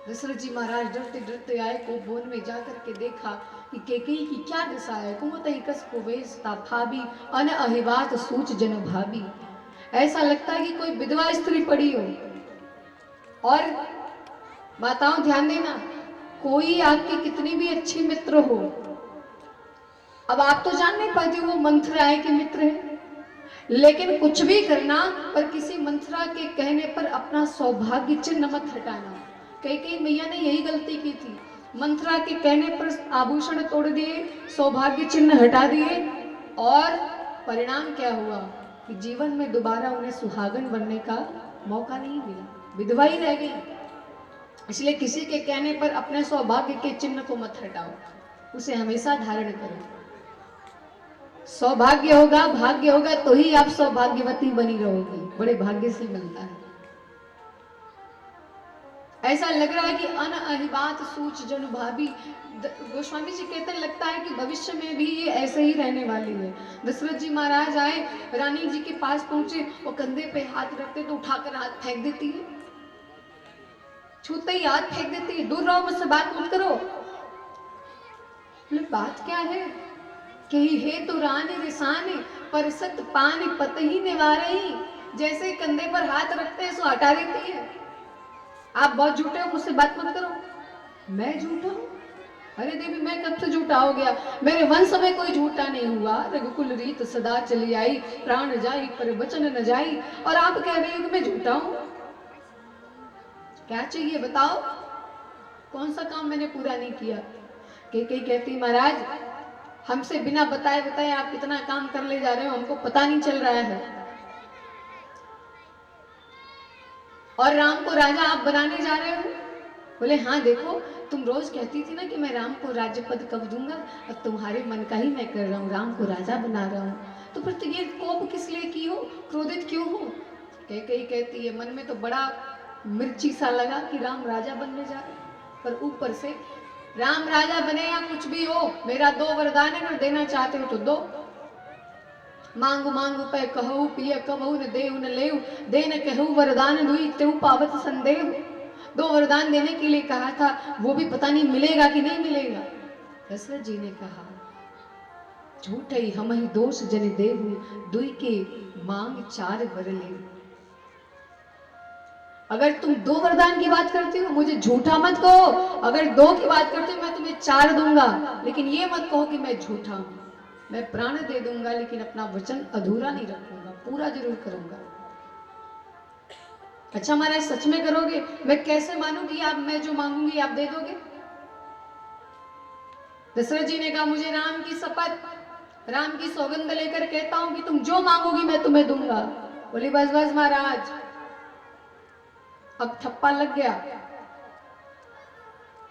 दशरथ जी महाराज डरते डरते आए, को वन में जाकर के देखा कि कैकेयी की क्या दशा है। कुमतई कस को वेशता भाभी अन अहिबात सूच जन भाभी। ऐसा लगता है कि कोई विधवा स्त्री पड़ी हो। और माताओं ध्यान देना, कोई आपकी कितनी भी अच्छी मित्र हो, अब आप तो जान नहीं पाती वो मंथरा है कि मित्र है, लेकिन कुछ भी करना पर किसी मंथरा के कहने पर अपना सौभाग्य चिन्ह मत हटाना। कैकेयी मैया ने यही गलती की थी, मंथरा के कहने पर आभूषण तोड़ दिए, सौभाग्य चिन्ह हटा दिए, और परिणाम क्या हुआ कि जीवन में दोबारा उन्हें सुहागन बनने का मौका नहीं मिला, विधवा ही रह गई। इसलिए किसी के कहने पर अपने सौभाग्य के चिन्ह को मत हटाओ, उसे हमेशा धारण करो। सौभाग्य होगा, भाग्य होगा तो ही आप सौभाग्यवती बनी रहोगी, बड़े भाग्य से मिलता है। ऐसा लग रहा है कि अन अहिबात सूच जन भाभी। गोस्वामी जी कहते लगता है कि भविष्य में भी ये ऐसे ही रहने वाली है। दशरथ जी महाराज आए, रानी जी के पास पहुंचे, वो कंधे पे हाथ रखते तो उठाकर हाथ फेंक देती है, छूते ही हाथ फेंक देती है, दूर रहो, मुझसे बात मत करो। बात क्या है कि हे तो रानी रिसानी पर सत पानी पतही निवारही। जैसे कंधे पर हाथ रखते हैं सो हटा देती है। आप बहुत झूठे हो, मुझसे बात मत करो। मैं झूठा हूं? अरे देवी, मैं कब से झूठा हो गया? मेरे वंश में कोई झूठा नहीं हुआ। रघुकुल रीत सदा चली आई, प्राण जाई पर वचन न जाई, और आप कह रहे हो कि मैं झूठा हूं? क्या चाहिए बताओ, कौन सा काम मैंने पूरा नहीं किया? कैकेयी कहती महाराज, हमसे बिना बताए बताए आप कितना काम कर ले जा रहे हो, हमको पता नहीं चल रहा है। और राम को राजा आप बनाने जा रहे हो? बोले हाँ, देखो तुम रोज कहती थी ना कि मैं राम को राज्य पद कब दूंगा, अब तुम्हारे मन का ही मैं कर रहा हूँ, राम को राजा बना रहा हूँ। तो फिर तो ये कोप किस लिए की हो, क्रोधित क्यों हो? कैकेयी कहती है, मन में तो बड़ा मिर्ची सा लगा कि राम राजा बनने जा रहे, पर ऊपर से राम राजा बने या कुछ भी हो, मेरा 2 वरदान है, अगर देना चाहते हो तो दो। मांगू मांगू पे कहू, पिय कबहू न देहु न लेहु, दे न कहू वरदान दुई तेहु पावत संदेह। 2 वरदान देने के लिए कहा था, वो भी पता नहीं मिलेगा कि नहीं मिलेगा। दशरथ जी ने कहा, झूठ ही हम ही दोष जन देहु, दुई के मांग 4 वर ले। अगर तुम 2 वरदान की बात करती हो, मुझे झूठा मत कहो। अगर 2 की बात करती हो, मैं तुम्हें 4 दूंगा, लेकिन ये मत कहो कि मैं झूठा हूं। मैं प्राण दे दूंगा, लेकिन अपना वचन अधूरा नहीं रखूंगा, पूरा जरूर करूंगा। अच्छा महाराज, सच में करोगे? मैं कैसे मानूंगी आप, मैं जो मांगूंगी आप दे दोगे? दशरथ जी ने कहा, मुझे राम की शपथ, राम की सौगंध लेकर कहता हूं कि तुम जो मांगोगी मैं तुम्हें दूंगा। बोली बस बस महाराज, अब ठप्पा लग गया,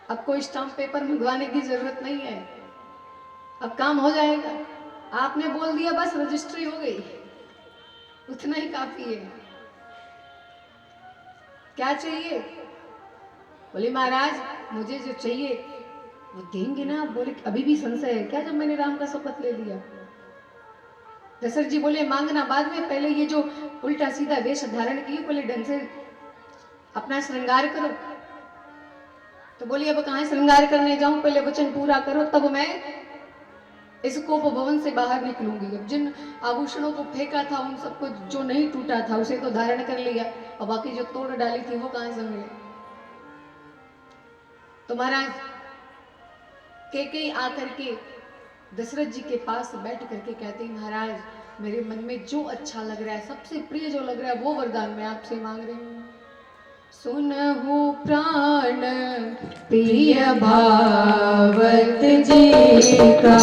अब कोई स्टाम्प पेपर मंगवाने की जरूरत नहीं है, अब काम हो जाएगा। आपने बोल दिया, बस रजिस्ट्री हो गई, उतना ही काफी है। क्या चाहिए? बोले महाराज, मुझे जो चाहिए वो देंगे ना? बोले अभी भी संशय है क्या, जब मैंने राम का शपथ ले लिया? दशरथ जी बोले मांगना बाद में, पहले ये जो उल्टा सीधा वेश धारण किए, बोले ढंग से अपना श्रृंगार करो। तो बोली अब कहां श्रृंगार करने जाऊं, पहले वचन पूरा करो, तब मैं इस कोप भवन से बाहर निकलूंगी। अब जिन आभूषणों को फेंका था, उन सबको जो नहीं टूटा था उसे तो धारण कर लिया, और बाकी जो तोड़ डाली थी वो कहां से मिले? तो महाराज कैकेयी आकर के दशरथ जी के पास बैठ करके कहती, महाराज मेरे मन में जो अच्छा लग रहा है, सबसे प्रिय जो लग रहा है, वो वरदान मैं आपसे मांग रही हूँ। सुनहु प्राण प्रिय भावत जी का,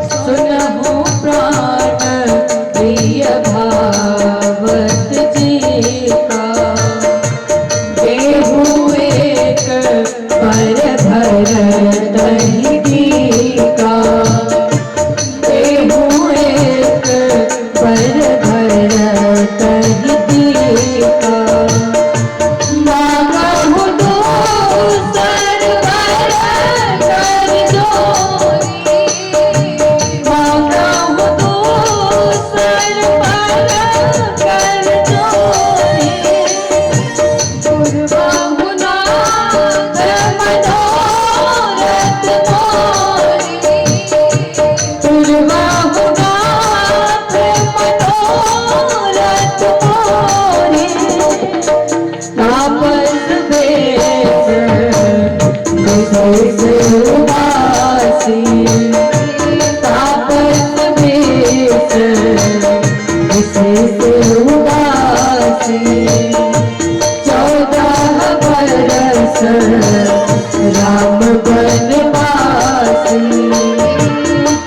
सुनहु प्राण प्रिय भावत जी का, देहु एक पर भर दही का, देहु एक पर भर दही का, राम बनवासी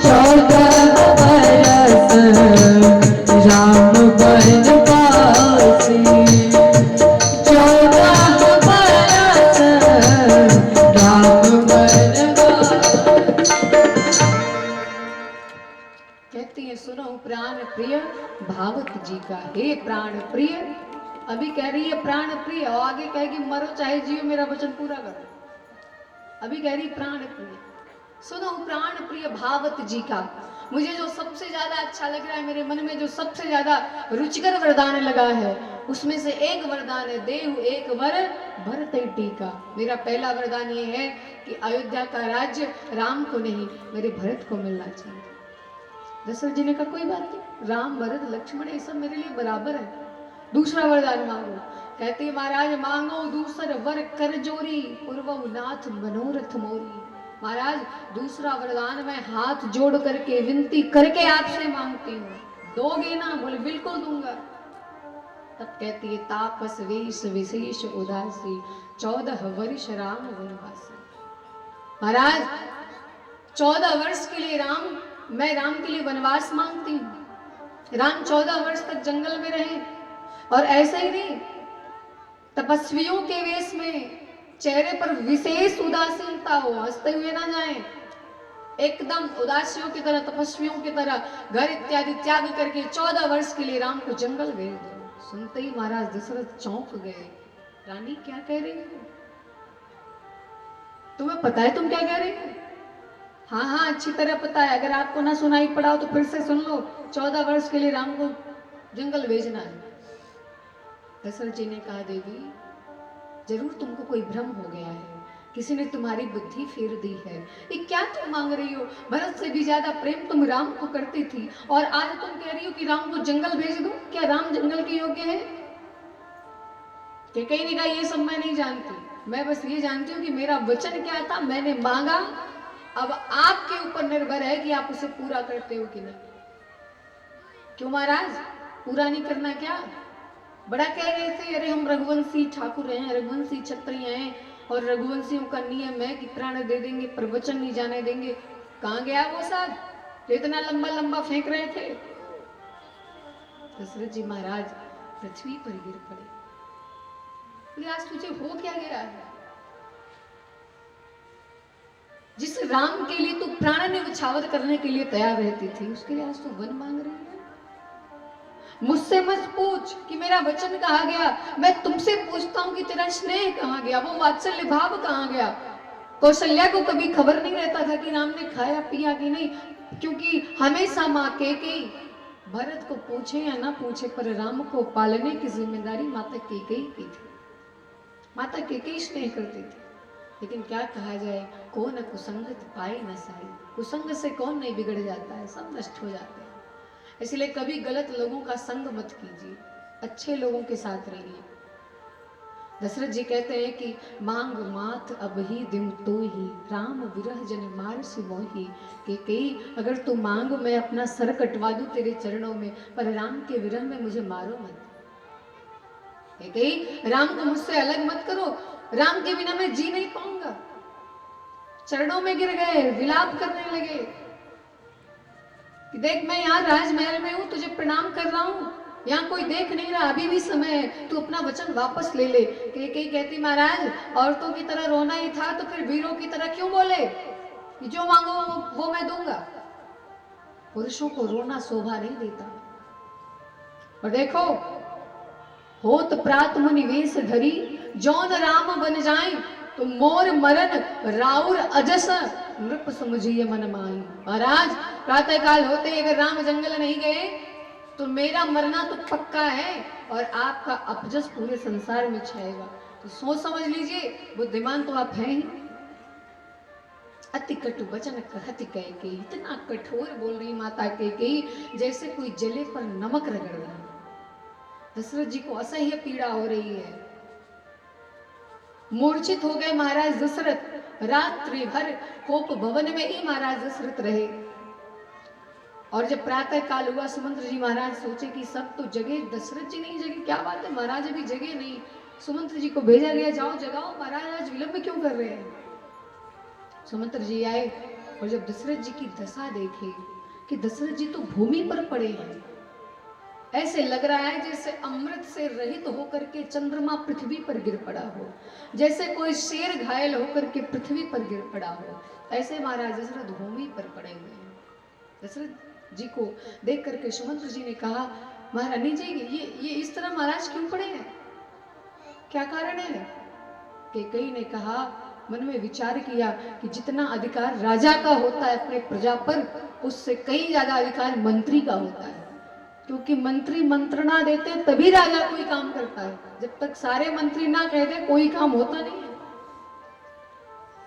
14 बरस राम बनवासी 14 बरस राम बनवासी। कहती है सुनो प्राण प्रिय भावत जी का, हे प्राण प्रिय। अभी कह रही है प्राण प्रिय और आगे कहेगी मरो चाहे जियो मेरा वचन पूरा करो। अभी कह रही प्राण प्रिय, सुनो प्राण प्रिय भावत जी का। मुझे जो सबसे ज्यादा अच्छा लग रहा है, मेरे मन में जो सबसे ज्यादा रुचिकर वरदान लगा है, उसमें से एक वरदान है देव एक वर भरत टीका। मेरा पहला वरदान ये है कि अयोध्या का राज्य राम को नहीं मेरे भरत को मिलना चाहिए। दशरथ जी ने कहा कोई बात नहीं, राम भरत लक्ष्मण ये सब मेरे लिए बराबर है। दूसरा वरदान मांगो। कहती महाराज मांगो दूसर वर कर जोरी पूर्व नाथ मनोरथ मोरी। महाराज दूसरा वरदान मैं हाथ जोड़ करके विनती करके आपसे मांगती हूँ, दोगे ना? बोले बिल्कुल दूंगा। तब कहती है तापस वेश विशेष उदासी 14 वर्ष राम वनवासी। महाराज 14 वर्ष के लिए मैं राम के लिए वनवास मांगती हूँ। राम 14 वर्ष तक जंगल में रहे और ऐसे ही नहीं, तपस्वियों के वेश में, चेहरे पर विशेष उदासीनता हो, हंसते हुए ना जाएं, एकदम उदासियों की तरह, तपस्वियों की तरह घर इत्यादि त्याग करके 14 वर्ष के लिए राम को जंगल भेज दो। सुनते ही महाराज दशरथ चौंक गए। रानी क्या कह रही हो? तुम्हें पता है तुम क्या कह रही हो? हाँ हाँ अच्छी तरह पता है, अगर आपको ना सुनाई पड़ा हो तो फिर से सुन लो। 14 वर्ष के लिए राम को जंगल भेजना है। दशरथ जी ने कहा देवी जरूर तुमको कोई भ्रम हो गया है, किसी ने तुम्हारी बुद्धि फेर दी है। ये क्या तुम मांग रही हो? भरत से भी ज्यादा प्रेम तुम राम को करती थी और आज तुम कह रही हो कि राम को जंगल भेज दो। क्या राम जंगल के योग्य है? कहीं ने कहा ये सब मैं नहीं जानती, मैं बस ये जानती हूँ कि मेरा वचन क्या था, मैंने मांगा, अब आपके ऊपर निर्भर है कि आप उसे पूरा करते हो कि नहीं। क्यों महाराज पूरा नहीं करना क्या? बड़ा कह रहे थे अरे हम रघुवंशी ठाकुर हैं, रघुवंशी क्षत्रिय हैं और रघुवंशियों का नियम है कि प्राण दे देंगे पर वचन नहीं जाने देंगे। कहां गया वो सब जो इतना लंबा लंबा फेंक रहे थे? दशरथ जी महाराज पृथ्वी पर गिर पड़े। बोले आज तुझे हो क्या गया है? जिस राम के लिए तू प्राण न्यौछावर करने के लिए तैयार रहती थी, उसके लिए आज तू वन मांग रही है। मुझसे मत पूछ कि मेरा वचन कहाँ गया, मैं तुमसे पूछता हूँ कि तेरा स्नेह कहाँ गया, वो वात्सल्य भाव कहाँ गया। कौशल्या को कभी खबर नहीं रहता था कि राम ने खाया पिया कि नहीं, क्योंकि हमेशा माँ केकई भरत को पूछे या ना पूछे पर राम को पालने की जिम्मेदारी माता केकई की थी। माता केकई स्नेह करती थी। लेकिन क्या कहा जाए, कौन कुसंगत पाए न साई। कुसंग से कौन नहीं बिगड़ जाता है, सब नष्ट हो जाते हैं। इसलिए कभी गलत लोगों का संग मत कीजिए, अच्छे लोगों के साथ रहिए। दशरथ जी कहते हैं कि मांग मात अब ही दिम तो ही राम विरह जन मार सिमोही। कि कई अगर तू मांग मैं अपना सर कटवा दूं तेरे चरणों में, पर राम के विरह में मुझे मारो मत। कई राम को मुझसे अलग मत करो, राम के बिना मैं जी नहीं पाऊंगा। चरणों में गिर गए, विलाप करने लगे कि देख मैं यहाँ राजमहल में हूं, तुझे प्रणाम कर रहा हूं, यहाँ कोई देख नहीं रहा, अभी भी समय है, तू अपना वचन वापस ले ले। कई कहती महाराज औरतों की तरह रोना ही था तो फिर वीरों की तरह क्यों बोले कि जो मांगो वो मैं दूंगा। पुरुषों को रोना शोभा नहीं देता। और देखो होत प्रात मुनि वेश धरी जौन राम बन जाए तो मोर मरन राउर अजस नृप समझिए मन माई। महाराज प्रातः काल होते अगर राम जंगल नहीं गए तो मेरा मरना तो पक्का है और आपका अपजस पूरे संसार में छाएगा। तो सोच समझ लीजिए, बुद्धिमान तो आप हैं ही। अति कटु वचन कहति कैकेयी, इतना कठोर बोल रही माता कैकेयी जैसे कोई जले पर नमक रगड़ रहा है। दशरथ जी को असह्य पीड़ा हो रही है, मूर्छित हो गए महाराज दशरथ। रात्रि भर कोप भवन में ही महाराज दशरथ रहे। और जब प्रातः काल हुआ सुमंत्र जी महाराज सोचे कि सब तो जगे, दशरथ जी नहीं जगे, क्या बात है महाराज अभी जगे नहीं। सुमंत्र जी को भेजा गया, जाओ जगाओ महाराज, आज विलंब क्यों कर रहे हैं। सुमंत्र जी आए और जब दशरथ जी की दशा देखे कि दशरथ जी तो भूमि पर पड़े हैं, ऐसे लग रहा है जैसे अमृत से रहित होकर के चंद्रमा पृथ्वी पर गिर पड़ा हो, जैसे कोई शेर घायल होकर के पृथ्वी पर गिर पड़ा हो, ऐसे महाराज दशरथ भूमि पर पड़े हुए हैं। दशरथ जी को देख करके सुमंत्र जी ने कहा, महारानी जी ये इस तरह महाराज क्यों पड़े हैं, क्या कारण है। कैकेयी ने कहा, मन में विचार किया कि जितना अधिकार राजा का होता है अपने प्रजा पर, उससे कई ज्यादा अधिकार मंत्री का होता है, क्योंकि मंत्री मंत्रणा देते तभी राजा कोई काम करता है, जब तक सारे मंत्री ना कह दे कोई काम होता नहीं है।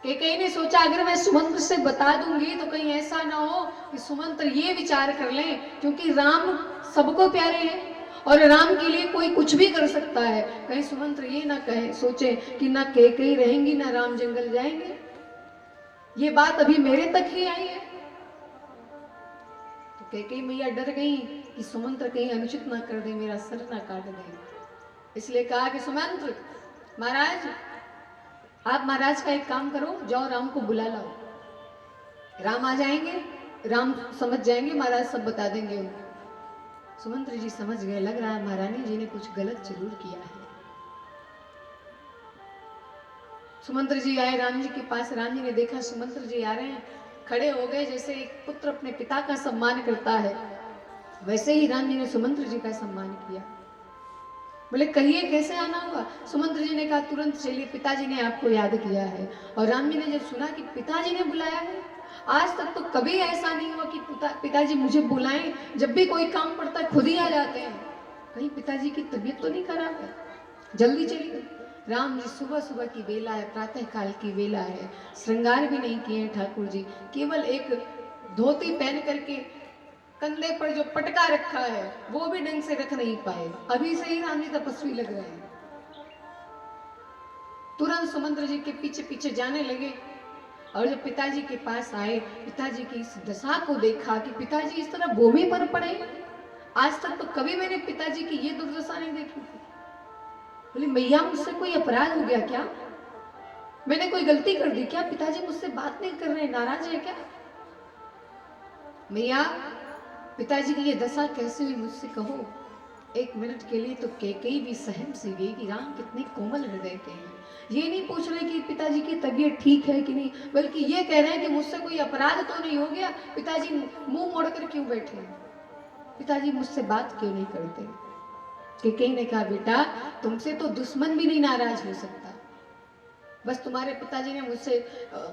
कैकेयी ने सोचा अगर मैं सुमंत्र से बता दूंगी तो कहीं ऐसा ना हो कि सुमंत्र ये विचार कर लें, क्योंकि राम सबको प्यारे हैं और राम के लिए कोई कुछ भी कर सकता है, कहीं सुमंत्र ये ना कहे सोचे कि ना कैकेयी रहेंगी ना राम जंगल जाएंगे। ये बात अभी मेरे तक ही आई है। तो कैकेयी मैया डर गई कि सुमंत्र कहीं अनुचित ना कर दे, मेरा सर ना काट दे, इसलिए कहा कि सुमंत्र महाराज आप महाराज का एक काम करो, जाओ राम को बुला लाओ, राम आ जाएंगे, राम समझ जाएंगे, महाराज सब बता देंगे उनको। सुमंत्र जी समझ गए, लग रहा है महारानी जी ने कुछ गलत जरूर किया है। सुमंत्र जी आए राम जी के पास, राम जी ने देखा सुमंत्र जी आ रहे हैं, खड़े हो गए, जैसे एक पुत्र अपने पिता का सम्मान करता है वैसे ही राम जी ने सुमंत्र जी का सम्मान किया। बोले कहिए कैसे आना हुआ। सुमंत्र जी ने कहा तुरंत चलिए, पिताजी ने आपको याद किया है। और राम जी ने जब सुना कि पिताजी ने बुलाया है, आज तक तो कभी ऐसा नहीं हुआ कि पिताजी मुझे बुलाएं, जब भी कोई काम पड़ता है खुद ही आ जाते हैं, कहीं पिताजी की तबीयत तो नहीं खराब है, जल्दी चलिए। राम जी सुबह सुबह की बेला है, प्रातः काल की बेला है, श्रृंगार भी नहीं किए ठाकुर जी, केवल एक धोती पहन करके कंधे पर जो पटका रखा है वो भी ढंग से रख नहीं पाए, अभी से ही राम जी तपस्वी लग रहे हैं। तुरंत सुमंत्र जी के पीछे पीछे जाने लगे और जब पिताजी के पास आए, पिताजी की इस दशा को देखा कि पिताजी इस तरह भूमि पर पड़े, आज तक तो कभी मैंने पिताजी की ये दुर्दशा नहीं देखी थी। बोले मैया मुझसे कोई अपराध हो गया क्या, मैंने कोई गलती कर दी क्या, पिताजी मुझसे बात नहीं कर रहे, नाराज है क्या। मैया पिताजी की ये दशा कैसे हुई मुझसे कहो। एक मिनट के लिए तो कैकेयी भी सहम सी गई कि राम कितने कोमल हृदय के हैं, ये नहीं पूछ रहे कि पिताजी की तबीयत ठीक है कि नहीं, बल्कि ये कह रहे हैं कि मुझसे कोई अपराध तो नहीं हो गया, पिताजी मुंह मोड़कर क्यों बैठे हैं, पिताजी मुझसे बात क्यों नहीं करते। कैकेयी ने कहा बेटा तुमसे तो दुश्मन भी नहीं नाराज हो सकता, बस तुम्हारे पिताजी ने मुझसे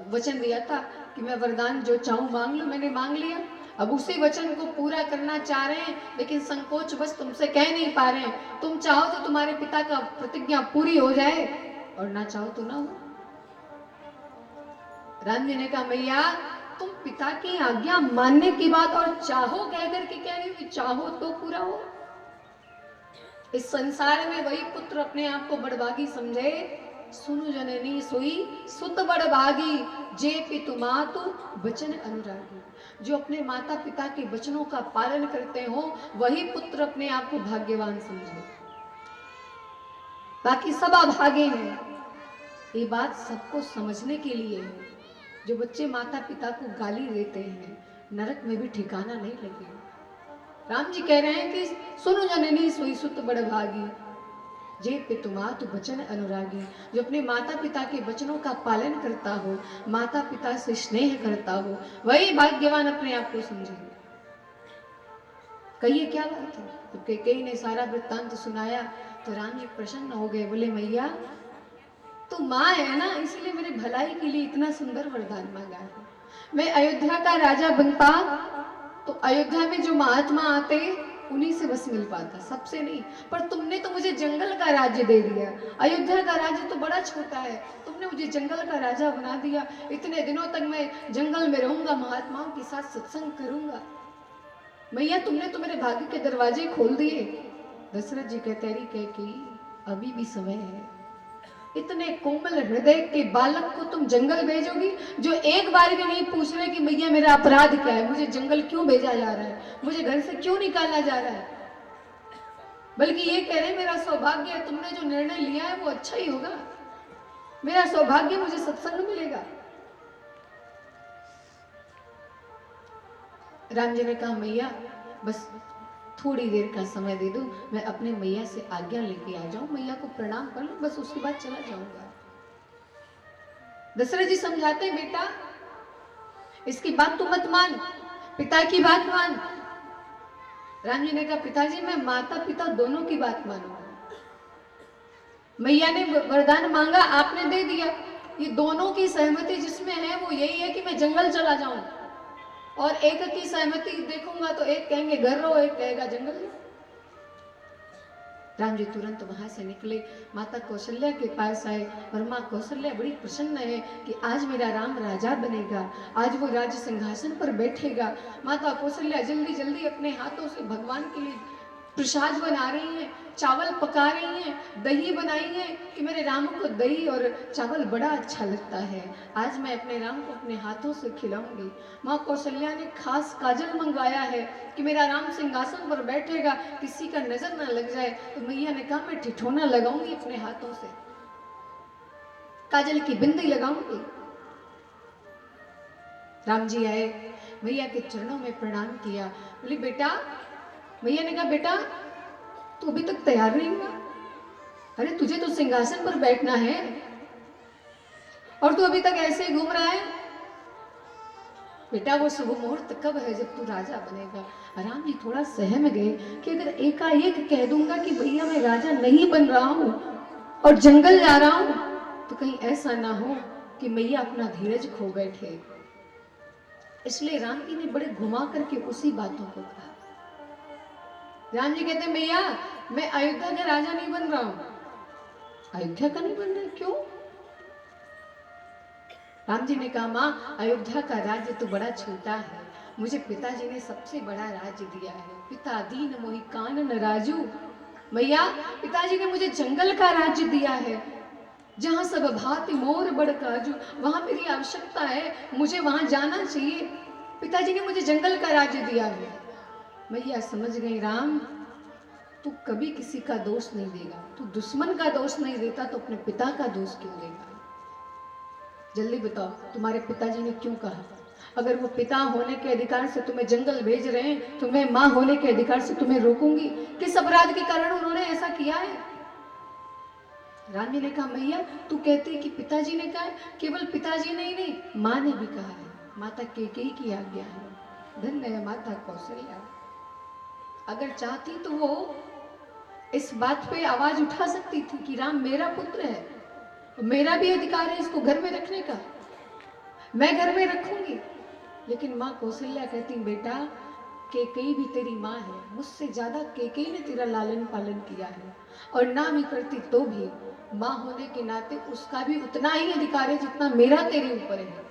वचन दिया था कि मैं वरदान जो चाहूं मांग लो, मैंने मांग लिया, अब उसी वचन को पूरा करना चाह रहे हैं, लेकिन संकोच बस तुमसे कह नहीं पा रहे हैं। तुम चाहो तो तुम्हारे पिता का प्रतिज्ञा पूरी हो जाए और ना चाहो तो ना हो। राम जी ने कहा मैया तुम पिता की आज्ञा मानने की बात और चाहो कहकर के कह रही हो कि चाहो तो पूरा हो। इस संसार में वही पुत्र अपने आप को बड़भागी समझे, सुनु जननी सोई सुत बड़भागी, जे पितु मातु वचन अनुरागी। जो अपने माता पिता के वचनों का पालन करते हो वही पुत्र अपने आप को भाग्यवान समझे, बाकी सब अभागे हैं। ये बात सबको समझने के लिए है। जो बच्चे माता पिता को गाली देते हैं नरक में भी ठिकाना नहीं लगे। राम जी कह रहे हैं कि सुनो जननी सोई सुत बड़भागी, जे पितु मातु वचन अनुरागी। जो अपने माता पिता के वचनों का पालन करता हो, माता पिता से स्नेह करता हो, वही भाग्यवान अपने आप को समझे। कहिए क्या बात है। तो कैकेयी ने सारा वृत्तांत सुनाया तो राम जी प्रसन्न हो गए, बोले मैया तू माँ है ना, इसलिए मेरे भलाई के लिए इतना सुंदर वरदान मांगा है। मैं अयोध्या का राजा बनता तो अयोध्या में जो महात्मा आते उन्हीं से बस मिल पाता, सबसे नहीं। पर तुमने तो मुझे जंगल का राज्य दे दिया, अयोध्या का राज्य तो बड़ा छोटा है, तुमने मुझे जंगल का राजा बना दिया। इतने दिनों तक मैं जंगल में रहूंगा, महात्माओं के साथ सत्संग करूंगा। मैया तुमने तो मेरे भाग्य के दरवाजे खोल दिए। दशरथ जी कहते रही कैकेयी अभी भी समय है, इतने कोमल हृदय के बालक को तुम जंगल भेजोगी, जो एक बार भी नहीं पूछ रहे कि मैया मेरा अपराध क्या है, मुझे जंगल क्यों भेजा जा रहा है, मुझे घर से क्यों निकाला जा रहा है। बल्कि ये कह रहे मेरा सौभाग्य है, तुमने जो निर्णय लिया है वो अच्छा ही होगा, मेरा सौभाग्य, मुझे सत्संग मिलेगा। राम जी ने कहा मैया बस थोड़ी देर का समय दे दो, मैं अपने मैया से आज्ञा लेके आ जाऊं, मैया को प्रणाम कर लूं, बस उसके बाद चला जाऊंगा। दशरथ जी समझाते हैं बेटा इसकी बात तू मत मान, पिता की बात मान। राम जी ने कहा पिताजी मैं माता पिता दोनों की बात मानूंगा। मैया ने वरदान मांगा, आपने दे दिया, ये दोनों की सहमति जिसमें है वो यही है कि मैं जंगल चला जाऊं, और एक की सहमति देखूंगा तो एक कहेंगे घर रहो, एक कहेगा जंगल रहो। राम जी तुरंत वहां से निकले, माता कौशल्या के पास आए, और माँ कौशल्या बड़ी प्रसन्न है कि आज मेरा राम राजा बनेगा, आज वो राज सिंहासन पर बैठेगा। माता कौशल्या जल्दी जल्दी अपने हाथों से भगवान के लिए प्रसाद बना रही हैं, चावल पका रही हैं, दही बनाई है कि मेरे राम को दही और चावल बड़ा अच्छा लगता है, आज मैं अपने राम को अपने हाथों से खिलाऊंगी। माँ कौशल्या ने खास काजल मंगवाया है कि मेरा राम सिंहासन पर बैठेगा, किसी का नजर ना लग जाए। तो मैया ने कहा मैं ठिठोना लगाऊंगी अपने हाथों से, काजल की बिंदी लगाऊंगी। राम जी आए, मैया के चरणों में प्रणाम किया, बोली बेटा, मैया ने कहा बेटा तू अभी तक तैयार नहीं हुआ, अरे तुझे तो सिंहासन पर बैठना है और तू अभी तक ऐसे ही घूम रहा है। बेटा वो शुभ मुहूर्त कब है जब तू राजा बनेगा। राम जी थोड़ा सहम गए कि अगर एकाएक कह दूंगा कि भैया मैं राजा नहीं बन रहा हूं और जंगल जा रहा हूं, तो कहीं ऐसा ना हो कि मैया अपना धीरज खो बैठे। इसलिए राम जी ने बड़े घुमा करके उसी बातों को कहा। राम जी कहते मैया मैं अयोध्या का राजा नहीं बन रहा हूं। अयोध्या का नहीं बन रहा, क्यों? राम जी ने कहा माँ अयोध्या का राज्य तो बड़ा छोटा है, मुझे पिताजी ने सबसे बड़ा राज्य दिया है, पिता दीन मोहि कानन राजू। मैया पिताजी ने मुझे जंगल का राज्य दिया है, जहां सब भांति मोर बड़ काजू, वहां मेरी आवश्यकता है, मुझे वहां जाना चाहिए, पिताजी ने मुझे जंगल का राज्य दिया है। मैया समझ गई राम तू कभी किसी का दोष नहीं देगा, तू दुश्मन का दोष नहीं देता तो अपने पिता का दोष क्यों देगा। जल्दी बताओ तुम्हारे पिताजी ने क्यों कहा? अगर वो पिता होने के अधिकार से तुम्हें जंगल भेज रहे हैं तो मैं मां होने के अधिकार से तुम्हें रोकूंगी? किस अपराध के कारण उन्होंने ऐसा किया है? राम जी ने कहा मैया तू कहती कि पिताजी ने कहा, केवल पिताजी ने ही नहीं मां ने भी कहा है, माता केकई की आज्ञा है। धन्य है माता कौशल्या, अगर चाहती तो वो इस बात पे आवाज उठा सकती थी कि राम मेरा पुत्र है, मेरा भी अधिकार है इसको घर में रखने का, मैं घर में रखूंगी। लेकिन माँ कौशल्या कहती बेटा केकई भी तेरी माँ है, मुझसे ज्यादा केकई ने तेरा लालन पालन किया है, और ना भी करती तो भी माँ होने के नाते उसका भी उतना ही अधिकार है जितना मेरा तेरे ऊपर है।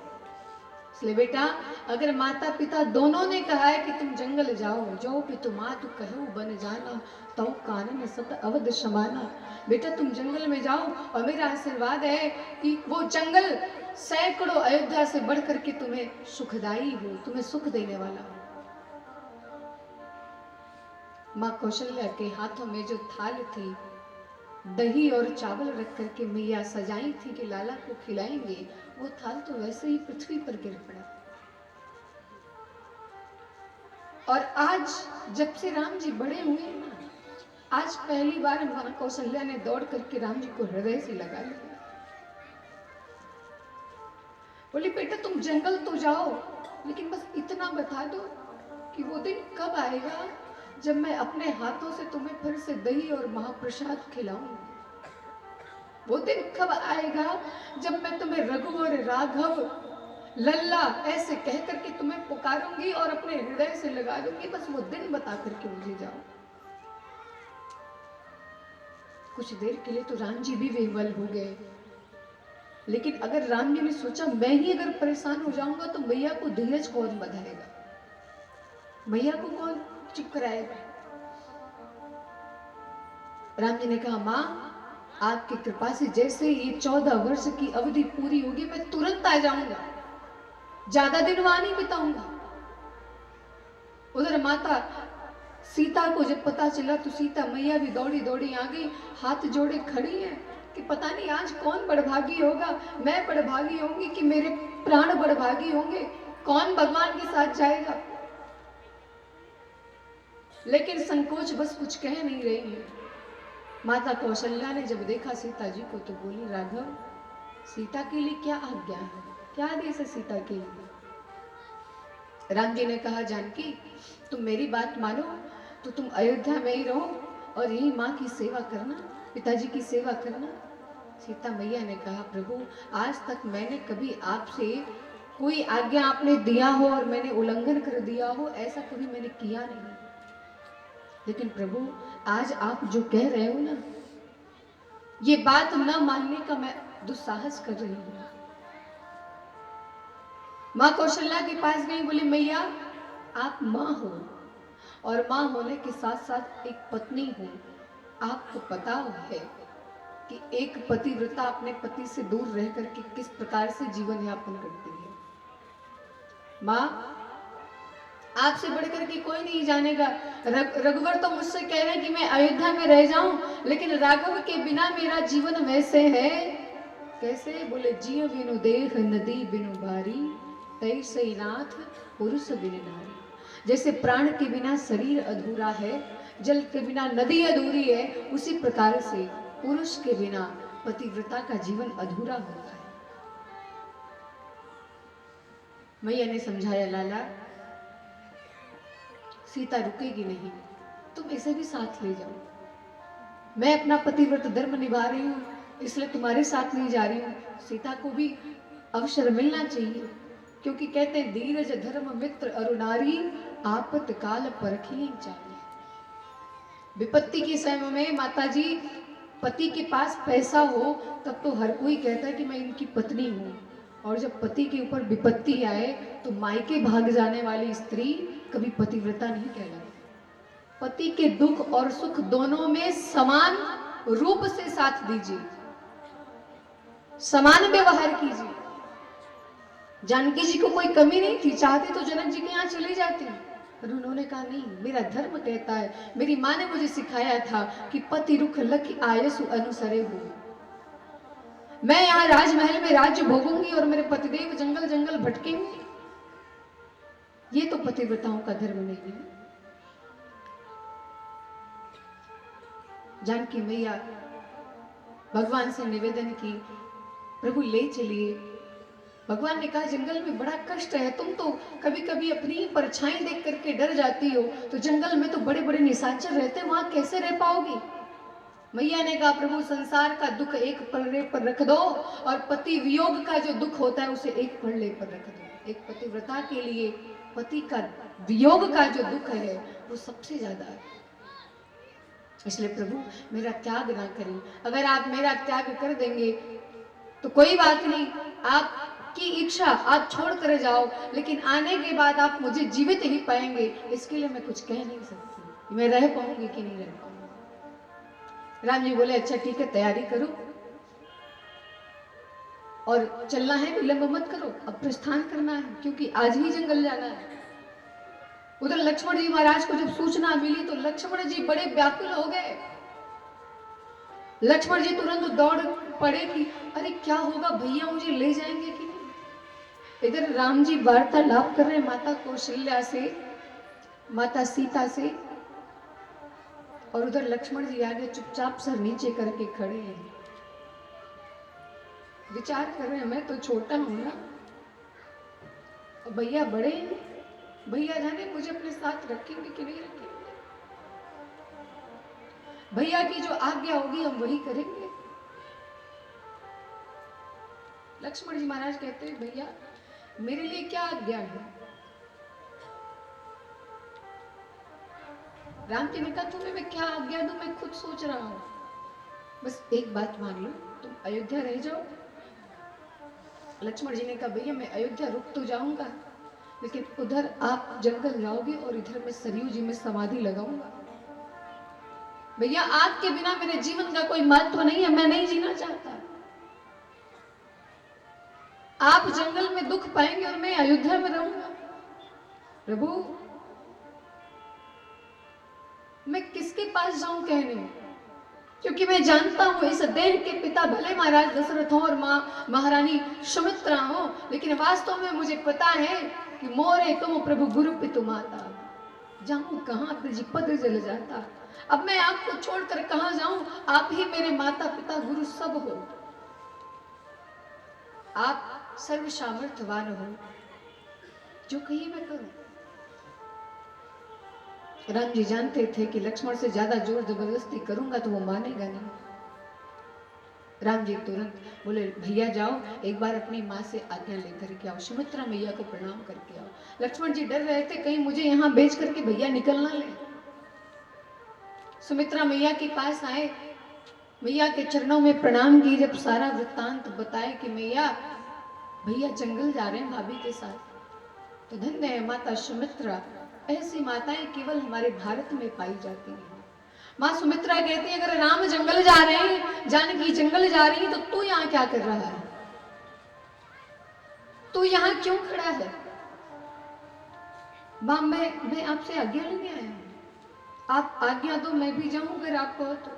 इसलिए बेटा अगर माता पिता दोनों ने कहा है कि तुम जंगल जाओ, जो भी तुम तू कहो बन जाना, तो कानन सत अवध समाना, बेटा तुम जंगल में जाओ और मेरा आशीर्वाद है कि वो जंगल सैकड़ों अयोध्या से बढ़ करके तुम्हें सुखदाई हो, तुम्हें सुख देने वाला हो। माँ कौशल्या के हाथों में जो थाल थी दही और चावल रख करके मैया सजाई थी कि लाला को खिलाएंगे, वो थाल तो वैसे ही पृथ्वी पर गिर पड़ा। और आज जब से राम जी बड़े हुए ना, आज पहली बार मां कौशल्या ने दौड़ करके राम जी को हृदय से लगा लिया। बोली बेटा तुम जंगल तो जाओ, लेकिन बस इतना बता दो कि वो दिन कब आएगा जब मैं अपने हाथों से तुम्हें फिर से दही और महाप्रसाद खिलाऊंगी। वो दिन कब आएगा जब मैं तुम्हें रघु और राघव लल्ला ऐसे कह करके तुम्हें पुकारूंगी और अपने हृदय से लगा दूंगी, बस वो दिन बता करके मुझे जाओ। कुछ देर के लिए तो राम जी भी विह्वल हो गए, लेकिन अगर राम जी ने सोचा मैं ही अगर परेशान हो जाऊंगा तो मैया को धीरज कौन बधाएगा, मैया को कौन चुप कराएगा। राम जी ने कहा मां आपकी कृपा से जैसे ये 14 वर्ष की अवधि पूरी होगी मैं तुरंत आ जाऊंगा, ज्यादा दिन वहां नहीं बिताऊंगा। उधर माता सीता को जब पता चला तो सीता मैया भी दौड़ी दौड़ी आ गई, हाथ जोड़े खड़ी है कि पता नहीं आज कौन बड़भागी होगा, मैं बड़भागी होंगी कि मेरे प्राण बड़भागी होंगे, कौन भगवान के साथ जाएगा। लेकिन संकोच बस कुछ कह नहीं रही है। माता कौशल्या ने जब देखा सीता जी को तो बोली, राघव सीता के लिए क्या आज्ञा है, क्या आदेश है सीता के लिए। राम जी ने कहा, जानकी तुम मेरी बात मानो तो तुम अयोध्या में ही रहो और यही माँ की सेवा करना, पिताजी की सेवा करना। सीता मैया ने कहा, प्रभु आज तक मैंने कभी आपसे कोई आज्ञा आपने दिया हो और मैंने उल्लंघन कर दिया हो, ऐसा कभी मैंने किया नहीं। लेकिन प्रभु आज आप जो कह रहे हो ना, ये बात न मानने का मैं दुस्साहस कर रही हूं। मां कौशल्या के पास गई, बोली मैया आप मां हो और मां होने के साथ साथ एक पत्नी हो। आपको पता है कि एक पतिव्रता अपने पति से दूर रह करके किस प्रकार से जीवन यापन करती है। मां आपसे बढ़कर के कोई नहीं जानेगा। रघुवर तो मुझसे कह रहे हैं कि मैं अयोध्या में रह जाऊं, लेकिन राघव के बिना मेरा जीवन वैसे है कैसे। बोले, जिय बिनु देह नदी बिनु बारी, तैसे नाथ पुरुष बिन नारी। जैसे प्राण के बिना शरीर अधूरा है, जल के बिना नदी अधूरी है, उसी प्रकार से पुरुष के बिना पतिव्रता का जीवन अधूरा होता है। मैया ने समझाया, लाला सीता रुकेगी नहीं, तुम इसे भी साथ ले जाओ। मैं अपना पतिव्रत धर्म निभा रही हूं, इसलिए तुम्हारे साथ नहीं जा रही हूं। सीता को भी अवसर मिलना चाहिए, क्योंकि कहते हैं धीरज धर्म मित्र अरुणारी, आपत काल परखी चाहिए। विपत्ति के समय में माता जी पति के पास पैसा हो तब तो हर कोई कहता है कि मैं इनकी पत्नी हूं, और जब पति के ऊपर विपत्ति आए तो मायके भाग जाने वाली स्त्री कभी पतिव्रता नहीं कहलाती। पति के दुख और सुख दोनों में समान रूप से साथ दीजिए, समान व्यवहार कीजिए। जानकी जी को कोई कमी नहीं थी, चाहते तो जनक जी के यहाँ चली जाती, पर उन्होंने कहा नहीं, मेरा धर्म कहता है, मेरी माँ ने मुझे सिखाया था कि पति रुख लख आयसु अनुसरे हो। मैं यहाँ राजमहल में राज्य भोगूंगी और मेरे पतिदेव जंगल जंगल भटकेंगे, ये तो पतिव्रताओं का धर्म नहीं है। जानकी मैया भगवान से निवेदन की, प्रभु ले चलिए। भगवान ने कहा, जंगल में बड़ा कष्ट है, तुम तो कभी कभी अपनी परछाई देख करके डर जाती हो, तो जंगल में तो बड़े बड़े निशाचर रहते हैं, वहां कैसे रह पाओगी। मैया ने कहा, प्रभु संसार का दुख एक पल्ले पर रख दो और पति वियोग का जो दुख होता है उसे एक पल्ले पर रख दो। एक पतिव्रता के लिए पति का वियोग का जो दुख है वो सबसे ज्यादा है। इसलिए प्रभु मेरा त्याग ना करें, अगर आप मेरा त्याग कर देंगे तो कोई बात नहीं, आपकी इच्छा आप छोड़ कर जाओ, लेकिन आने के बाद आप मुझे जीवित ही पाएंगे, इसके लिए मैं कुछ कह नहीं सकती, मैं रह पाऊंगी कि नहीं रह पाऊंगी। राम जी बोले, अच्छा ठीक है, तैयारी करो और चलना है, विलंब मत करो, अब प्रस्थान करना है, क्योंकि आज ही जंगल जाना है। उधर लक्ष्मण जी महाराज को जब सूचना मिली तो लक्ष्मण जी बड़े व्याकुल हो गए। लक्ष्मण जी तुरंत दौड़ पड़े कि अरे क्या होगा, भैया मुझे ले जाएंगे कि नहीं। इधर राम जी वार्तालाप कर रहे हैं माता कौशल्या से, माता सीता से, और उधर लक्ष्मण जी आगे चुपचाप सर नीचे करके खड़े हैं, विचार कर रहे हैं मैं तो छोटा हूं ना, भैया बड़े हैं, भैया जाने मुझे अपने साथ रखेंगे कि नहीं रखेंगे, भैया की जो आज्ञा होगी हम वही करेंगे। लक्ष्मण जी महाराज कहते हैं, भैया मेरे लिए क्या आज्ञा है। राम जी ने कहा, तुम्हें मैं क्या आज्ञा दूं, मैं खुद सोच रहा हूं, बस एक बात मान लो, तुम अयोध्या रह जाओ। लक्ष्मण जी ने कहा, भैया मैं अयोध्या रुक तो जाऊंगा, लेकिन उधर आप जंगल जाओगे और इधर मैं सरयू जी में समाधि लगाऊंगा। भैया आपके बिना मेरे जीवन का कोई महत्व नहीं है, मैं नहीं जीना चाहता। आप जंगल में दुख पाएंगे और मैं अयोध्या में रहूंगा। प्रभु जाऊं कहने, क्योंकि मैं जानता हूं इस देह के पिता भले महाराज दशरथ हो और मां महारानी सुमित्रा हो, लेकिन वास्तव में मुझे पता है कि मोरे तुम प्रभु गुरु पितु माता। जाऊं कहां जी पद जल जाता। अब मैं आपको छोड़कर कहां जाऊं, आप ही मेरे माता पिता गुरु सब हो। आप सर्व सामर्थ्यवान हो, जो कहिए मैं करूं। राम जी जानते थे कि लक्ष्मण से ज्यादा जोर जबरदस्ती करूंगा तो वो मानेगा नहीं। राम जी तुरंत बोले भैया जाओ एक बार अपनी माँ से आज्ञा लेकर के आओ, सुमित्रा मैया को प्रणाम करके आओ। लक्ष्मण जी डर रहे थे कहीं मुझे यहाँ बेच करके भैया निकल ना ले। सुमित्रा मैया के पास आए, मैया के चरणों में प्रणाम किए, जब सारा वृत्तांत बताए कि मैया भैया जंगल जा रहे हैं भाभी के साथ, तो धन्य है माता सुमित्रा, ऐसी माताएं केवल हमारे भारत में पाई जाती हैं। माँ सुमित्रा कहती है अगर राम जंगल जा रहे हैं, जानकी जंगल जा रही है, तो तू यहाँ क्या कर रहा है, तू यहाँ क्यों खड़ा है। माँ मैं आपसे आज्ञा लेने आया हूं, आप आज्ञा दो मैं भी जाऊं अगर आप कहो तो।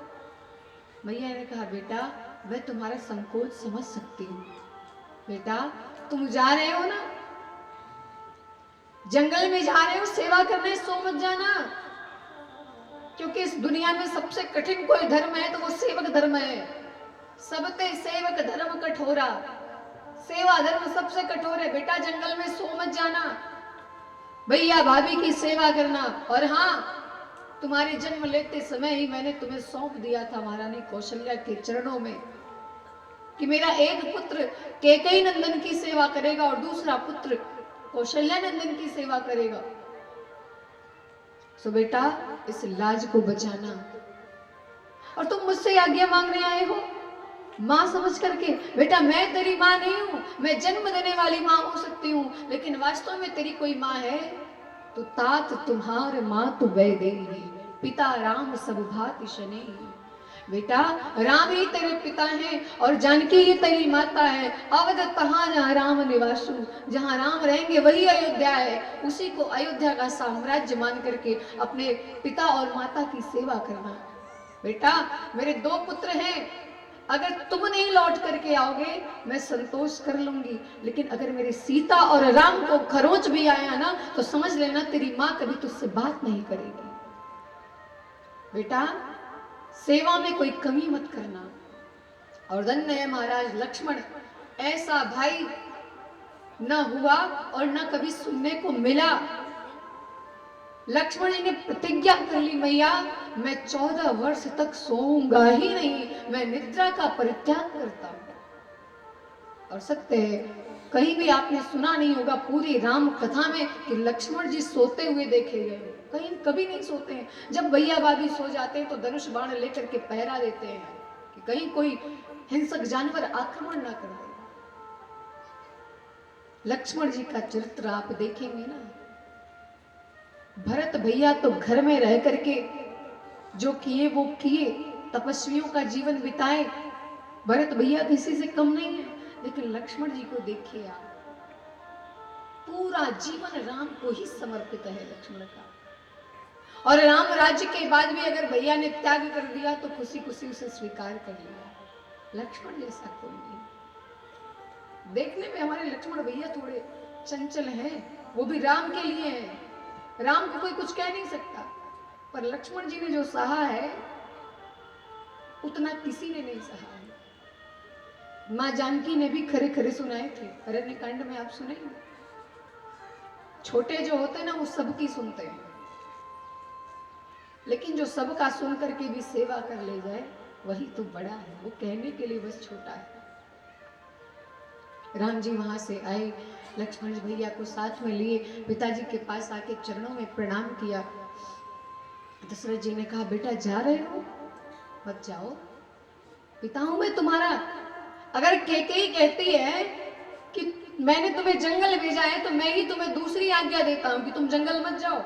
मैया ने कहा बेटा मैं तुम्हारा संकोच समझ सकती हूँ, बेटा तुम जा रहे हो ना जंगल में, जा रहे हो सेवा करने, सो मत जाना, क्योंकि इस दुनिया में सबसे कठिन कोई धर्म है तो वो सेवक धर्म है। सबते सेवक धर्म कठोरा, सेवा धर्म सबसे कठोर है। बेटा जंगल में सो मत जाना, भैया भाभी की सेवा करना। और हाँ, तुम्हारे जन्म लेते समय ही मैंने तुम्हें सौंप दिया था महारानी कौशल्या के चरणों में कि मेरा एक पुत्र कैकेयी नंदन की सेवा करेगा और दूसरा पुत्र कौशल्या नंदन की सेवा करेगा। सो बेटा इस लाज को बचाना। और तुम मुझसे आज्ञा मांगने आए हो मां समझ करके। बेटा मैं तेरी मां नहीं हूं, मैं जन्म देने वाली मां हो सकती हूं, लेकिन वास्तव में तेरी कोई मां है तो तात तुम्हार मां तो वैदेही, पिता राम सब भाति शनेही। बेटा राम ही तेरे पिता हैं और जानकी ही तेरी माता है। अवध तहां जहां राम निवासु, जहां राम रहेंगे वही अयोध्या है। उसी को अयोध्या का साम्राज्य मान करके अपने पिता और माता की सेवा करना। बेटा मेरे 2 पुत्र हैं, अगर तुम नहीं लौट करके आओगे मैं संतोष कर लूंगी, लेकिन अगर मेरे सीता और राम को खरोंच भी आया ना तो समझ लेना तेरी मां कभी तुझसे बात नहीं करेगी। बेटा सेवा में कोई कमी मत करना। और धन्य है महाराज लक्ष्मण, ऐसा भाई न हुआ और न कभी सुनने को मिला। लक्ष्मण जी ने प्रतिज्ञा कर ली मैया मैं 14 वर्ष तक सोऊंगा ही नहीं, मैं निद्रा का परित्याग करता हूं। और सत्य है, कहीं भी आपने सुना नहीं होगा पूरी राम कथा में कि लक्ष्मण जी सोते हुए देखे गए। कहीं कभी नहीं सोते हैं। जब भैया भाभी सो जाते हैं तो धनुष बाण लेकर के पहरा देते हैं कि कहीं कोई हिंसक जानवर आक्रमण ना कर दे। लक्ष्मण जी का चरित्र आप देखेंगे ना, भरत भैया तो घर में रह करके जो किए वो किए, तपस्वियों का जीवन बिताए। भरत भैया किसी से कम नहीं है, लेकिन लक्ष्मण जी को देखिए आप, पूरा जीवन राम को ही समर्पित है लक्ष्मण का। और राम राज्य के बाद भी अगर भैया ने त्याग कर दिया तो खुशी खुशी उसे स्वीकार कर लिया। लक्ष्मण जैसा कोई नहीं। देखने में हमारे लक्ष्मण भैया थोड़े चंचल हैं, वो भी राम के लिए हैं, राम को कोई कुछ कह नहीं सकता, पर लक्ष्मण जी ने जो सहा है उतना किसी ने नहीं सहा है। मां जानकी ने भी खरे खरे सुनाए थे, अरण्य कांड में आप सुनेंगे। छोटे जो होते हैं ना वो सबकी सुनते हैं, लेकिन जो सबका सुन करके भी सेवा कर ले जाए वही तो बड़ा है, वो कहने के लिए बस छोटा है। राम जी वहां से आए, लक्ष्मण भैया को साथ में लिए, पिताजी के पास आके चरणों में प्रणाम किया। दशरथ जी ने कहा बेटा जा रहे हो, मत जाओ, पिता हूं मैं तुम्हारा। अगर कैकेयी कहती है कि मैंने तुम्हें जंगल भेजा है तो मैं ही तुम्हें दूसरी आज्ञा देता हूं कि तुम जंगल मत जाओ,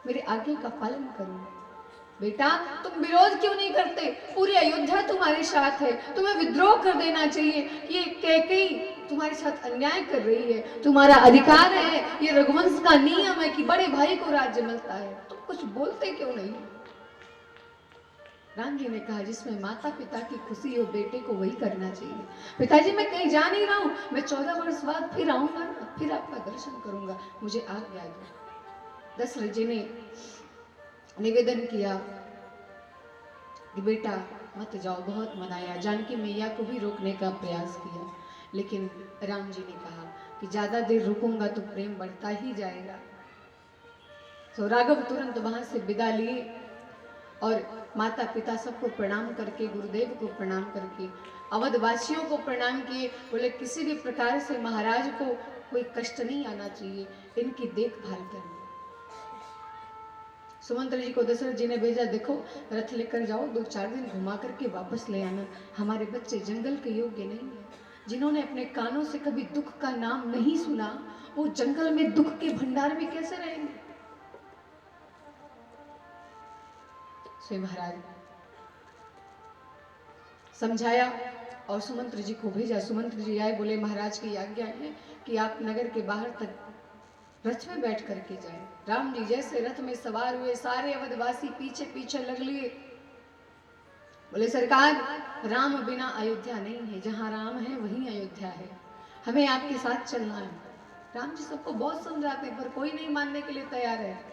मेरी आज्ञा का पालन करो। बेटा तुम विरोध क्यों नहीं करते, पूरी अयोध्या तुम्हारे साथ है, तुम्हें विद्रोह कर देना चाहिए। ये कैकेयी तुम्हारे साथ अन्याय कर रही है, तुम्हारा अधिकार है, ये रघुवंश का नियम है कि बड़े भाई को राज्य मिलता है, तुम कुछ बोलते क्यों नहीं। राम जी ने कहा जिसमें माता पिता की खुशी हो बेटे को वही करना चाहिए। पिताजी मैं कहीं जा नहीं रहा हूं, मैं 14 वर्ष बाद फिर आऊंगा ना, फिर आपका दर्शन करूंगा, मुझे आज्ञा दो। दशरथ जी ने निवेदन किया कि बेटा मत जाओ, बहुत मनाया, जानकी मैया को भी रोकने का प्रयास किया, लेकिन राम जी ने कहा कि ज्यादा देर रुकूंगा तो प्रेम बढ़ता ही जाएगा। तो राघव तुरंत वहां से विदा लिए और माता पिता सबको प्रणाम करके, गुरुदेव को प्रणाम करके, अवधवासियों को प्रणाम किए। बोले किसी भी प्रकार से महाराज को कोई कष्ट नहीं आना चाहिए, इनकी देखभाल करनी। सुमंत्र जी को दशरथ जी ने भेजा, देखो रथ लेकर जाओ, 2-4 दिन घुमा करके वापस ले आना, हमारे बच्चे जंगल के योग्य नहीं है। जिन्होंने अपने कानों से कभी दुख का नाम नहीं सुना, वो जंगल में दुख के भंडार में कैसे रहेंगे। श्री महाराज समझाया और सुमंत्र जी को भेजा। सुमंत्र जी आए, बोले महाराज की आज्ञा है कि आप नगर के बाहर तक रथ में बैठ करके जाए। राम जी जैसे रथ में सवार हुए, सारे अवधवासी पीछे पीछे लग लिए। बोले सरकार, राम बिना अयोध्या नहीं है, जहां राम है वहीं अयोध्या है, हमें आपके साथ चलना है। राम जी सबको बहुत समझाते हैं पर कोई नहीं मानने के लिए तैयार है।